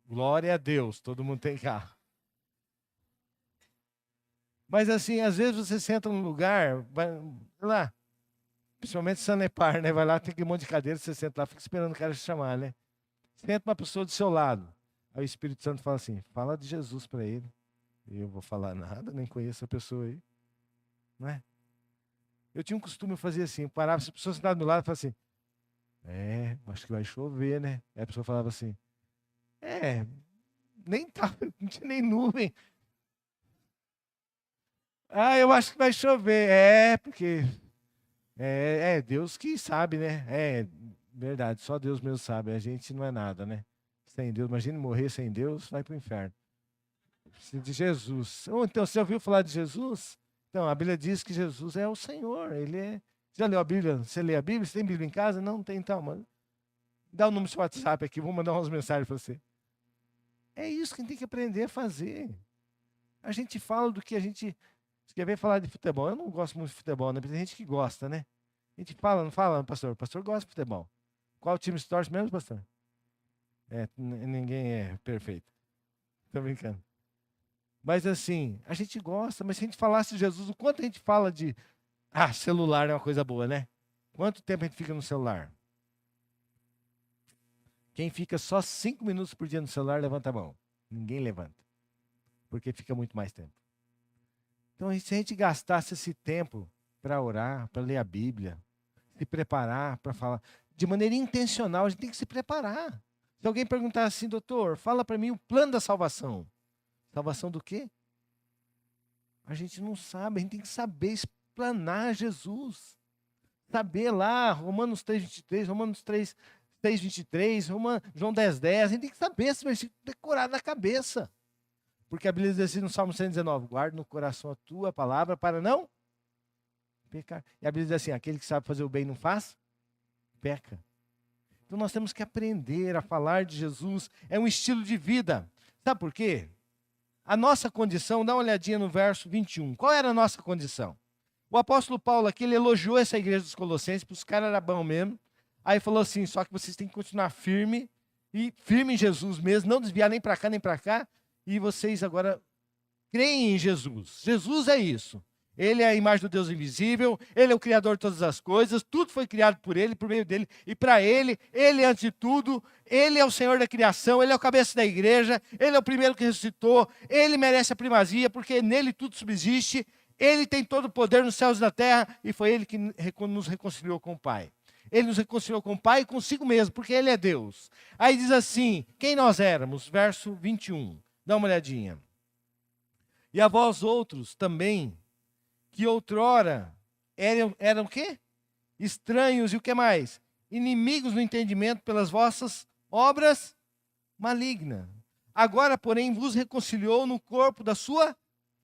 Glória a Deus, todo mundo tem carro. Mas assim, às vezes você senta num lugar, vai lá, principalmente Sanepar, né? Vai lá, tem aquele monte de cadeira, você senta lá, fica esperando o cara te chamar, né? Senta uma pessoa do seu lado. Aí o Espírito Santo fala assim, fala de Jesus para ele. Eu vou falar nada, nem conheço a pessoa aí. Não é? Eu tinha um costume de fazer assim, eu parava, se a pessoa sentava do meu lado, eu falava assim, acho que vai chover, né? Aí a pessoa falava assim, nem tava, não tinha nem nuvem. Eu acho que vai chover. Porque Deus que sabe, né? Verdade, só Deus mesmo sabe, a gente não é nada, né? Sem Deus, imagine morrer sem Deus, vai para o inferno. Precisa de Jesus. Então, você já ouviu falar de Jesus? Então, a Bíblia diz que Jesus é o Senhor, Ele é... Você já leu a Bíblia? Você lê a Bíblia? Você tem Bíblia em casa? Não tem, então, mano. Dá o número do seu WhatsApp aqui, vou mandar umas mensagens para você. É isso que a gente tem que aprender a fazer. A gente fala do que a gente... Você quer ver falar de futebol? Eu não gosto muito de futebol, né? Tem gente que gosta, né? A gente fala, não fala, pastor? O pastor gosta de futebol. Qual time se torce mesmo, pastor? Ninguém é perfeito. Estou brincando. Mas assim, a gente gosta, mas se a gente falasse de Jesus, o quanto a gente fala de... celular é uma coisa boa, né? Quanto tempo a gente fica no celular? Quem fica só 5 minutos por dia no celular, levanta a mão. Ninguém levanta. Porque fica muito mais tempo. Então, se a gente gastasse esse tempo para orar, para ler a Bíblia, se preparar para falar, de maneira intencional, a gente tem que se preparar. Se alguém perguntar assim, doutor, fala para mim o plano da salvação. Salvação do quê? A gente não sabe, a gente tem que saber explanar Jesus. Saber lá, Romanos 3:23, Romanos 6:23, João 10:10, a gente tem que saber esse versículo decorado na cabeça. Porque a Bíblia diz assim no Salmo 119, guarda no coração a tua palavra para não pecar. E a Bíblia diz assim, aquele que sabe fazer o bem não faz, peca. Então nós temos que aprender a falar de Jesus, é um estilo de vida. Sabe por quê? A nossa condição, dá uma olhadinha no verso 21. Qual era a nossa condição? O apóstolo Paulo aqui, ele elogiou essa igreja dos Colossenses, para os caras era bom mesmo. Aí falou assim, só que vocês têm que continuar firme em Jesus mesmo, não desviar nem para cá, nem para cá. E vocês agora creem em Jesus. Jesus é isso. Ele é a imagem do Deus invisível, Ele é o Criador de todas as coisas, tudo foi criado por Ele, por meio dEle e para Ele. Ele é antes de tudo, Ele é o Senhor da criação, Ele é o cabeça da igreja, Ele é o primeiro que ressuscitou, Ele merece a primazia, porque nele tudo subsiste, Ele tem todo o poder nos céus e na terra, e foi Ele que nos reconciliou com o Pai. Ele nos reconciliou com o Pai e consigo mesmo, porque Ele é Deus. Aí diz assim, quem nós éramos? Verso 21, dá uma olhadinha. E a vós outros também, que outrora eram o quê? Estranhos e o que mais? Inimigos no entendimento pelas vossas obras malignas. Agora, porém, vos reconciliou no corpo da sua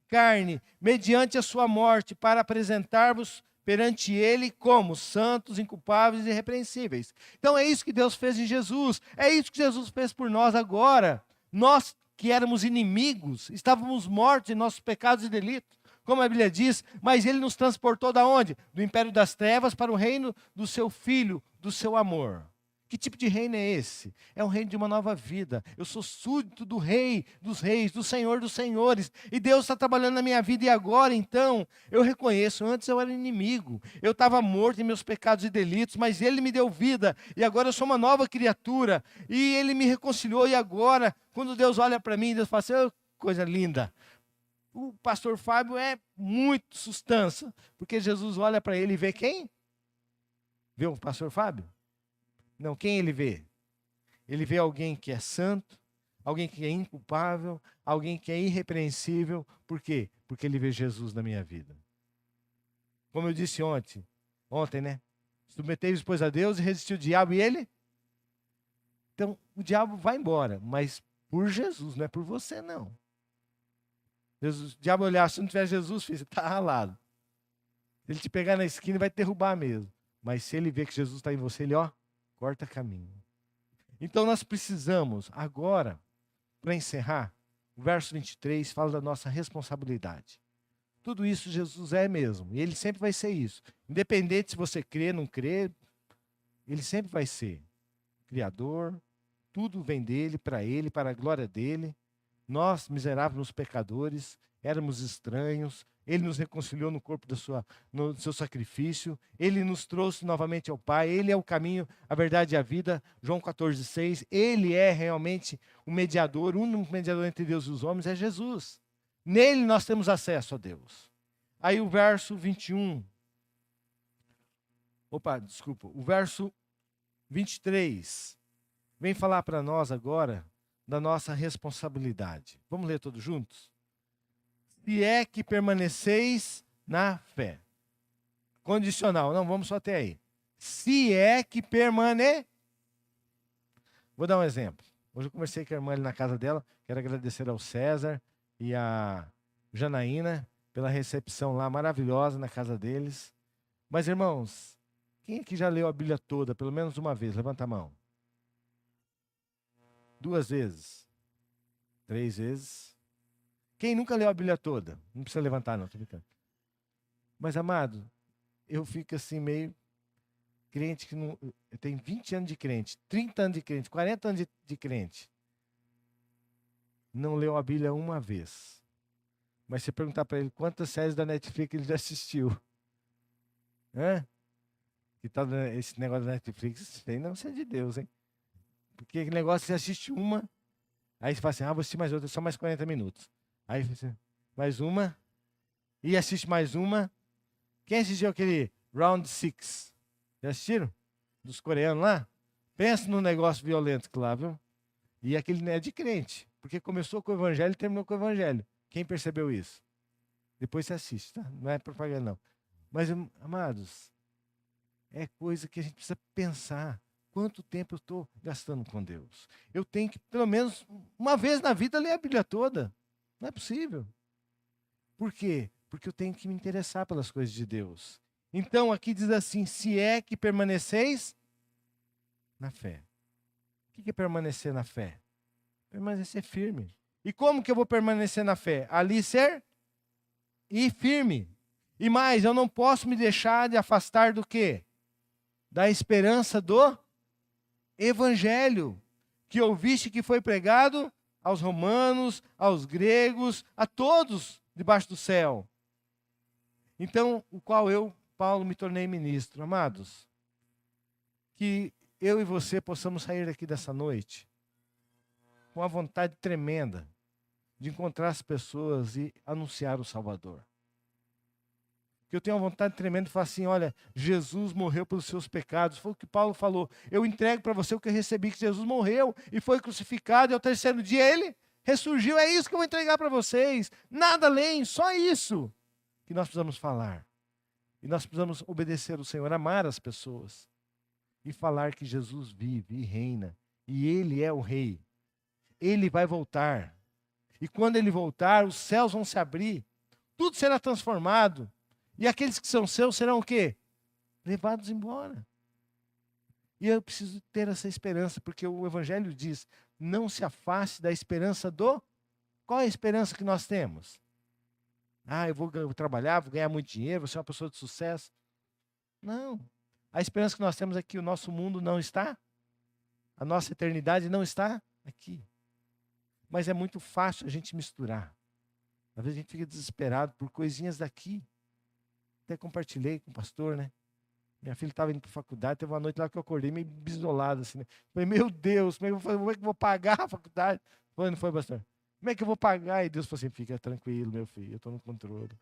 carne, mediante a sua morte, para apresentar-vos perante Ele como santos, inculpáveis e irrepreensíveis. Então é isso que Deus fez em Jesus. É isso que Jesus fez por nós agora. Nós que éramos inimigos, estávamos mortos em nossos pecados e delitos. Como a Bíblia diz, mas Ele nos transportou da onde? Do império das trevas para o reino do seu Filho, do seu amor. Que tipo de reino é esse? É um reino de uma nova vida. Eu sou súdito do Rei dos Reis, do Senhor dos Senhores. E Deus está trabalhando na minha vida. E agora, então, eu reconheço, antes eu era inimigo. Eu estava morto em meus pecados e delitos, mas Ele me deu vida. E agora eu sou uma nova criatura. E Ele me reconciliou. E agora, quando Deus olha para mim, Deus fala assim, oh, coisa linda. O pastor Fábio é muito substância, porque Jesus olha para ele e vê quem? Vê o pastor Fábio? Não, quem ele vê? Ele vê alguém que é santo, alguém que é inculpável, alguém que é irrepreensível. Por quê? Porque ele vê Jesus na minha vida. Como eu disse ontem, né? Submetei-vos, pois, a Deus e resistiu o diabo e ele? Então, o diabo vai embora, mas por Jesus, não é por você, não. Jesus, o diabo olhar, se não tiver Jesus, filho, você está ralado. Se ele te pegar na esquina, vai te derrubar mesmo. Mas se ele vê que Jesus está em você, ele, corta caminho. Então nós precisamos, agora, para encerrar, o verso 23 fala da nossa responsabilidade. Tudo isso Jesus é mesmo. E ele sempre vai ser isso. Independente se você crê, não crê, ele sempre vai ser Criador. Tudo vem dele, para a glória dele. Nós, miseráveis pecadores, éramos estranhos. Ele nos reconciliou no corpo no seu sacrifício. Ele nos trouxe novamente ao Pai. Ele é o caminho, a verdade e a vida. João 14,6. Ele é realmente o mediador, o único mediador entre Deus e os homens é Jesus. Nele nós temos acesso a Deus. Aí o verso 21. O verso 23. Vem falar para nós agora da nossa responsabilidade. Vamos ler todos juntos? Se é que permaneceis na fé. Condicional, não, vamos só até aí. Se é que Vou dar um exemplo. Hoje eu conversei com a irmã ali na casa dela, quero agradecer ao César e a Janaína pela recepção lá maravilhosa na casa deles. Mas, irmãos, quem aqui já leu a Bíblia toda, pelo menos uma vez? Levanta a mão. 2 vezes? 3 vezes? Quem nunca leu a Bíblia toda? Não precisa levantar, não, tô brincando. Mas, amado, eu fico assim meio crente que não. Eu tenho 20 anos de crente, 30 anos de crente, 40 anos de crente. Não leu a Bíblia uma vez. Mas se perguntar para ele quantas séries da Netflix ele já assistiu. Que tal esse negócio da Netflix? Isso aí não é de Deus, hein? Porque aquele negócio, você assiste uma, aí você fala assim, vou assistir mais outra, só mais 40 minutos. Aí você, mais uma, e assiste mais uma. Quem assistiu aquele Round 6? Já assistiram? Dos coreanos lá? Pensa num negócio violento que lá, viu? E aquele não é de crente, porque começou com o evangelho e terminou com o evangelho. Quem percebeu isso? Depois você assiste, tá? Não é propaganda, não. Mas, amados, é coisa que a gente precisa pensar. Quanto tempo eu estou gastando com Deus? Eu tenho que, pelo menos, uma vez na vida, ler a Bíblia toda. Não é possível. Por quê? Porque eu tenho que me interessar pelas coisas de Deus. Então, aqui diz assim, se é que permaneceis na fé. O que é permanecer na fé? Permanecer firme. E como que eu vou permanecer na fé? Ali ser e firme. E mais, eu não posso me deixar de afastar do quê? Da esperança do Evangelho, que ouviste que foi pregado aos romanos, aos gregos, a todos debaixo do céu. Então, o qual eu, Paulo, me tornei ministro. Amados, que eu e você possamos sair daqui dessa noite com a vontade tremenda de encontrar as pessoas e anunciar o Salvador. Que eu tenho uma vontade tremenda de falar assim, olha, Jesus morreu pelos seus pecados. Foi o que Paulo falou. Eu entrego para você o que eu recebi, que Jesus morreu e foi crucificado, e ao terceiro dia ele ressurgiu. É isso que eu vou entregar para vocês. Nada além, só isso que nós precisamos falar. E nós precisamos obedecer ao Senhor, amar as pessoas e falar que Jesus vive e reina. E Ele é o Rei. Ele vai voltar. E quando Ele voltar, os céus vão se abrir. Tudo será transformado. E aqueles que são seus serão o quê? Levados embora. E eu preciso ter essa esperança, porque o Evangelho diz, não se afaste da esperança do... Qual é a esperança que nós temos? Eu vou trabalhar, vou ganhar muito dinheiro, vou ser uma pessoa de sucesso. Não. A esperança que nós temos é que o nosso mundo não está, a nossa eternidade não está aqui. Mas é muito fácil a gente misturar. Às vezes a gente fica desesperado por coisinhas daqui. Até compartilhei com o pastor, né? Minha filha estava indo para a faculdade, teve uma noite lá que eu acordei meio bisolado, assim, né? Falei, meu Deus, como é que eu vou pagar a faculdade? Foi, não foi, pastor? Como é que eu vou pagar? E Deus falou assim, fica tranquilo, meu filho, eu estou no controle.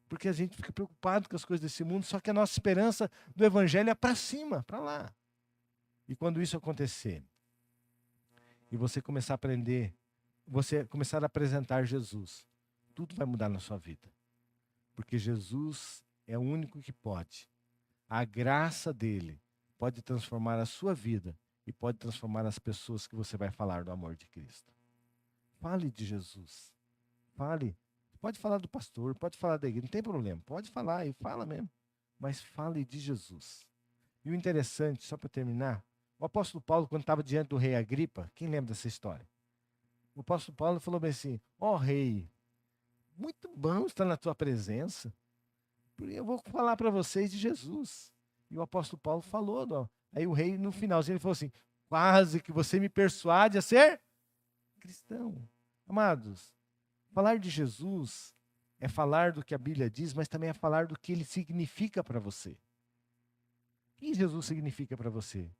Porque a gente fica preocupado com as coisas desse mundo, só que a nossa esperança do Evangelho é para cima, para lá. E quando isso acontecer, e você começar a aprender, você começar a apresentar Jesus, tudo vai mudar na sua vida. Porque Jesus é o único que pode. A graça dele pode transformar a sua vida e pode transformar as pessoas que você vai falar do amor de Cristo. Fale de Jesus. Fale. Pode falar do pastor, pode falar da igreja, não tem problema. Pode falar e fala mesmo. Mas fale de Jesus. E o interessante, só para terminar, o apóstolo Paulo, quando estava diante do rei Agripa, quem lembra dessa história? O apóstolo Paulo falou bem assim, ó rei, muito bom estar na tua presença. Eu vou falar para vocês de Jesus. E o apóstolo Paulo falou, aí o rei no finalzinho ele falou assim, quase que você me persuade a ser cristão. Amados, falar de Jesus é falar do que a Bíblia diz, mas também é falar do que ele significa para você. O que Jesus significa para você?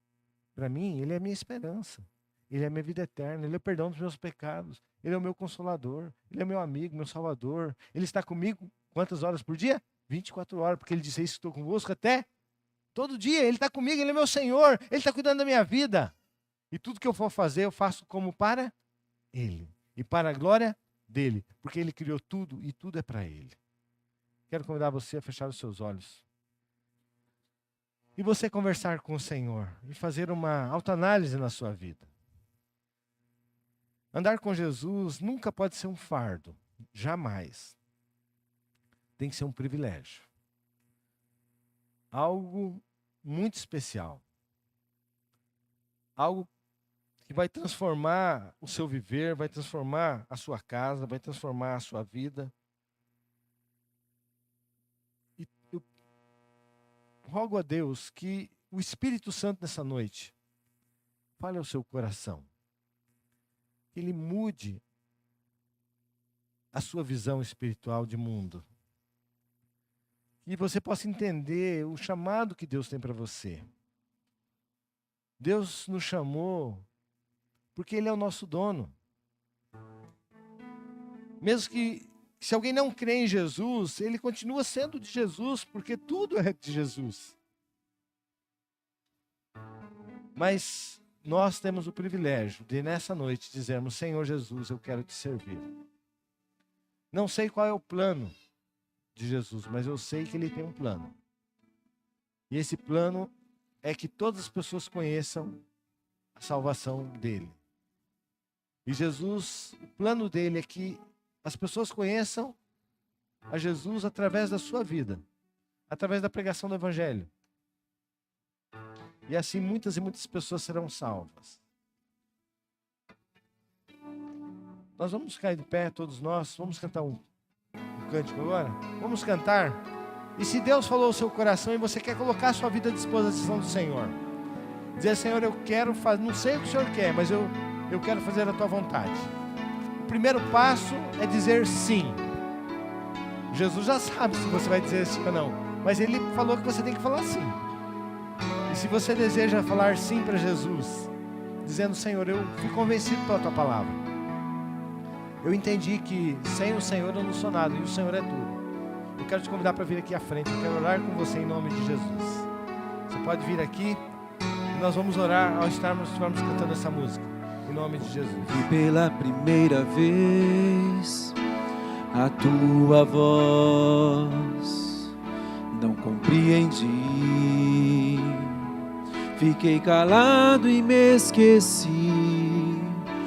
Para mim, ele é a minha esperança. Ele é a minha vida eterna. Ele é o perdão dos meus pecados. Ele é o meu consolador. Ele é meu amigo, meu salvador. Ele está comigo quantas horas por dia? 24 horas, porque ele disse, isso estou convosco até todo dia. Ele está comigo, ele é meu Senhor. Ele está cuidando da minha vida. E tudo que eu for fazer, eu faço como para ele. E para a glória dele. Porque ele criou tudo e tudo é para ele. Quero convidar você a fechar os seus olhos. E você conversar com o Senhor. E fazer uma autoanálise na sua vida. Andar com Jesus nunca pode ser um fardo. Jamais. Tem que ser um privilégio. Algo muito especial. Algo que vai transformar o seu viver, vai transformar a sua casa, vai transformar a sua vida. E eu rogo a Deus que o Espírito Santo nessa noite fale ao seu coração. Que ele mude a sua visão espiritual de mundo. Que você possa entender o chamado que Deus tem para você. Deus nos chamou porque ele é o nosso dono. Mesmo que se alguém não crê em Jesus, ele continua sendo de Jesus, porque tudo é de Jesus. Mas nós temos o privilégio de nessa noite dizermos, Senhor Jesus, eu quero te servir. Não sei qual é o plano de Jesus, mas eu sei que ele tem um plano. E esse plano é que todas as pessoas conheçam a salvação dele. E Jesus, o plano dele é que as pessoas conheçam a Jesus através da sua vida, através da pregação do Evangelho. E assim muitas e muitas pessoas serão salvas. Nós vamos ficar de pé, todos nós, vamos cantar um cântico agora? Vamos cantar. E se Deus falou ao seu coração e você quer colocar a sua vida à disposição do Senhor, dizer, Senhor, eu quero fazer, não sei o que o Senhor quer, mas eu quero fazer a tua vontade. O primeiro passo é dizer sim. Jesus já sabe se você vai dizer sim ou não, mas ele falou que você tem que falar sim. E se você deseja falar sim para Jesus, dizendo, Senhor, eu fui convencido pela tua palavra. Eu entendi que sem o Senhor eu não sou nada e o Senhor é tudo. Eu quero te convidar para vir aqui à frente. Eu quero orar com você em nome de Jesus. Você pode vir aqui e nós vamos orar ao estivermos cantando essa música. Em nome de Jesus. E pela primeira vez a tua voz não compreendi. Fiquei calado e me esqueci.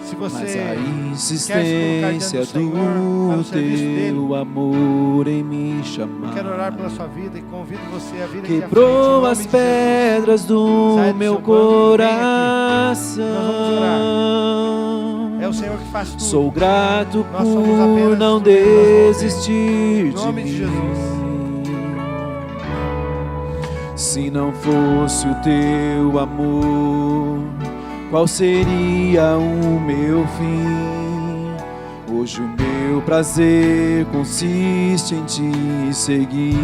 Se você Mas a quer insistência se colocar diante do Senhor, para o serviço dele, teu amor em me chamar eu quero orar pela sua vida e convido você a vir aqui à frente. quebrou em as nome de pedras do Sai do meu seu banco, vem aqui. coração. Nós vamos orar. É o Senhor que faz tudo. Sou grato Nós somos por apenas não instrumentos desistir Em nome de de Jesus. mim. Se não fosse o teu amor, qual seria o meu fim? Hoje o meu prazer consiste em te seguir.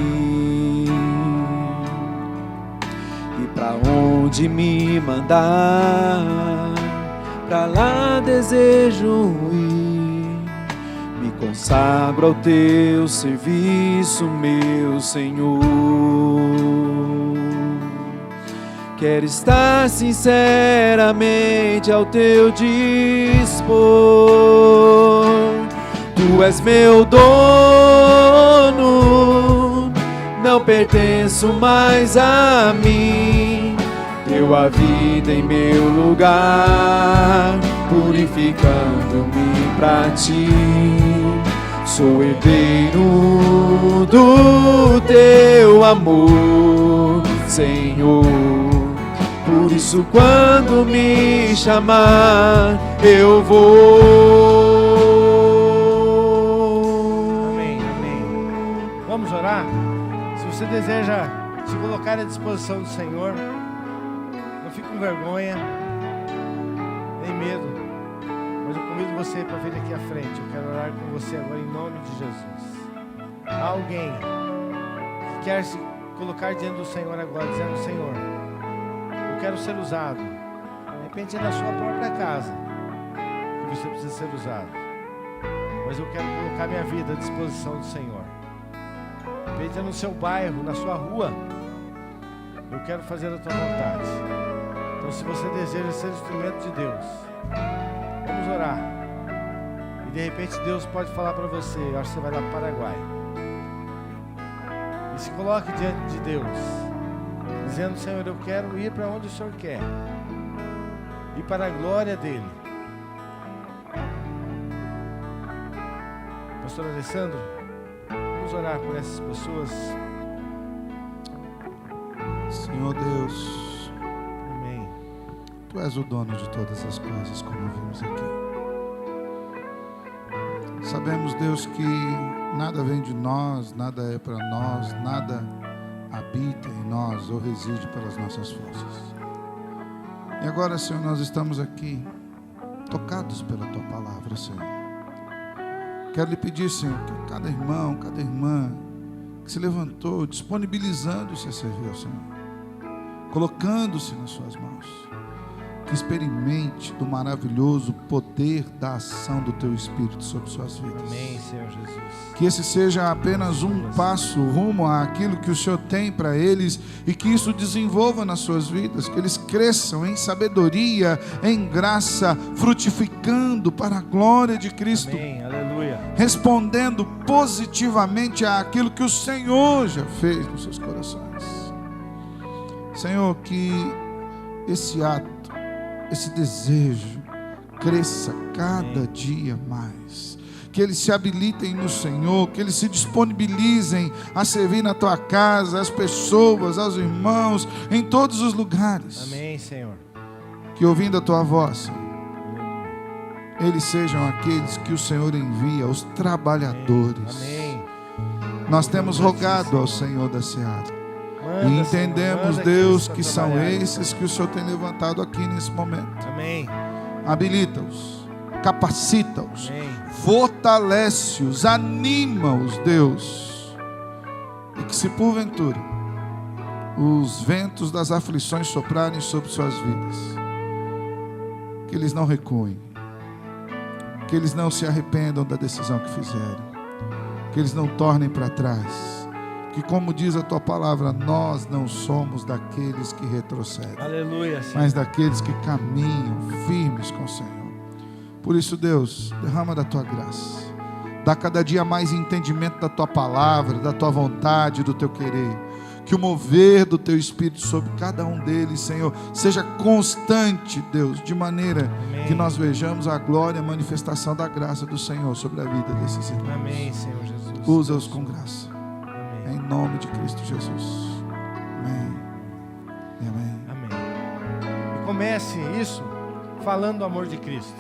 E pra onde me mandar, pra lá desejo ir. Me consagro ao teu serviço, meu Senhor. Quero estar sinceramente ao teu dispor. Tu és meu dono, não pertenço mais a mim. Deu a vida em meu lugar, purificando-me pra ti. Sou herdeiro do teu amor, Senhor. Por isso quando me chamar, eu vou. Amém. Vamos orar? Se você deseja se colocar à disposição do Senhor, não fique com vergonha, nem medo, mas eu convido você para vir aqui à frente. Eu quero orar com você agora em nome de Jesus. Há alguém que quer se colocar diante do Senhor agora, dizendo: Senhor, eu quero ser usado. De repente é na sua própria casa que você precisa ser usado, mas eu quero colocar minha vida à disposição do Senhor. De repente é no seu bairro, na sua rua, eu quero fazer a tua vontade. Então, se você deseja ser instrumento de Deus, vamos orar. E de repente Deus pode falar para você: eu acho que você vai lá para o Paraguai. E se coloque diante de Deus, dizendo: Senhor, eu quero ir para onde o Senhor quer, e para a glória dEle. Pastor Alessandro, vamos orar por essas pessoas. Senhor Deus, Amém. Tu és o dono de todas as coisas, como vimos aqui. Sabemos, Deus, que nada vem de nós, nada é para nós, nada habita em nós ou reside pelas nossas forças. E agora, Senhor, nós estamos aqui tocados pela Tua palavra, Senhor. Quero lhe pedir, Senhor, que cada irmão, cada irmã que se levantou, disponibilizando-se a servir ao Senhor, colocando-se nas suas mãos, que experimente do maravilhoso poder da ação do Teu Espírito sobre suas vidas. Amém, Senhor Jesus. Que esse seja apenas um passo rumo àquilo que o Senhor tem para eles, e que isso desenvolva nas suas vidas, que eles cresçam em sabedoria, em graça, frutificando para a glória de Cristo. Amém, aleluia. Respondendo positivamente àquilo que o Senhor já fez nos seus corações. Senhor, que esse ato, esse desejo cresça cada dia mais, que eles se habilitem no Senhor, que eles se disponibilizem a servir na Tua casa, as pessoas, aos irmãos, em todos os lugares. Amém, Senhor. Que ouvindo a Tua voz, Senhor, eles sejam aqueles que o Senhor envia, os trabalhadores. Amém. Nós temos rogado ao Senhor da Seara. Manda, E entendemos, Senhor, manda Deus, aqueles que para são trabalhar. esses que o Senhor tem levantado aqui nesse momento. Amém. Habilita-os, capacita-os, Amém. fortalece-os, anima-os, Deus. E que, se porventura os ventos das aflições soprarem sobre suas vidas, que eles não recuem, que eles não se arrependam da decisão que fizeram, que eles não tornem para trás. Que, como diz a Tua palavra, nós não somos daqueles que retrocedem, Aleluia, Senhor. mas daqueles que caminham firmes com o Senhor. Por isso, Deus, derrama da Tua graça, dá cada dia mais entendimento da Tua palavra, da Tua vontade, do Teu querer. Que o mover do Teu Espírito sobre cada um deles, Senhor, seja constante, Deus, de maneira Amém. que nós vejamos a glória e a manifestação da graça do Senhor sobre a vida desses irmãos. Amém, Senhor Jesus. Usa-os com graça, Amém. em nome de Cristo Jesus. Amém e amém. Amém. E comece isso falando do amor de Cristo.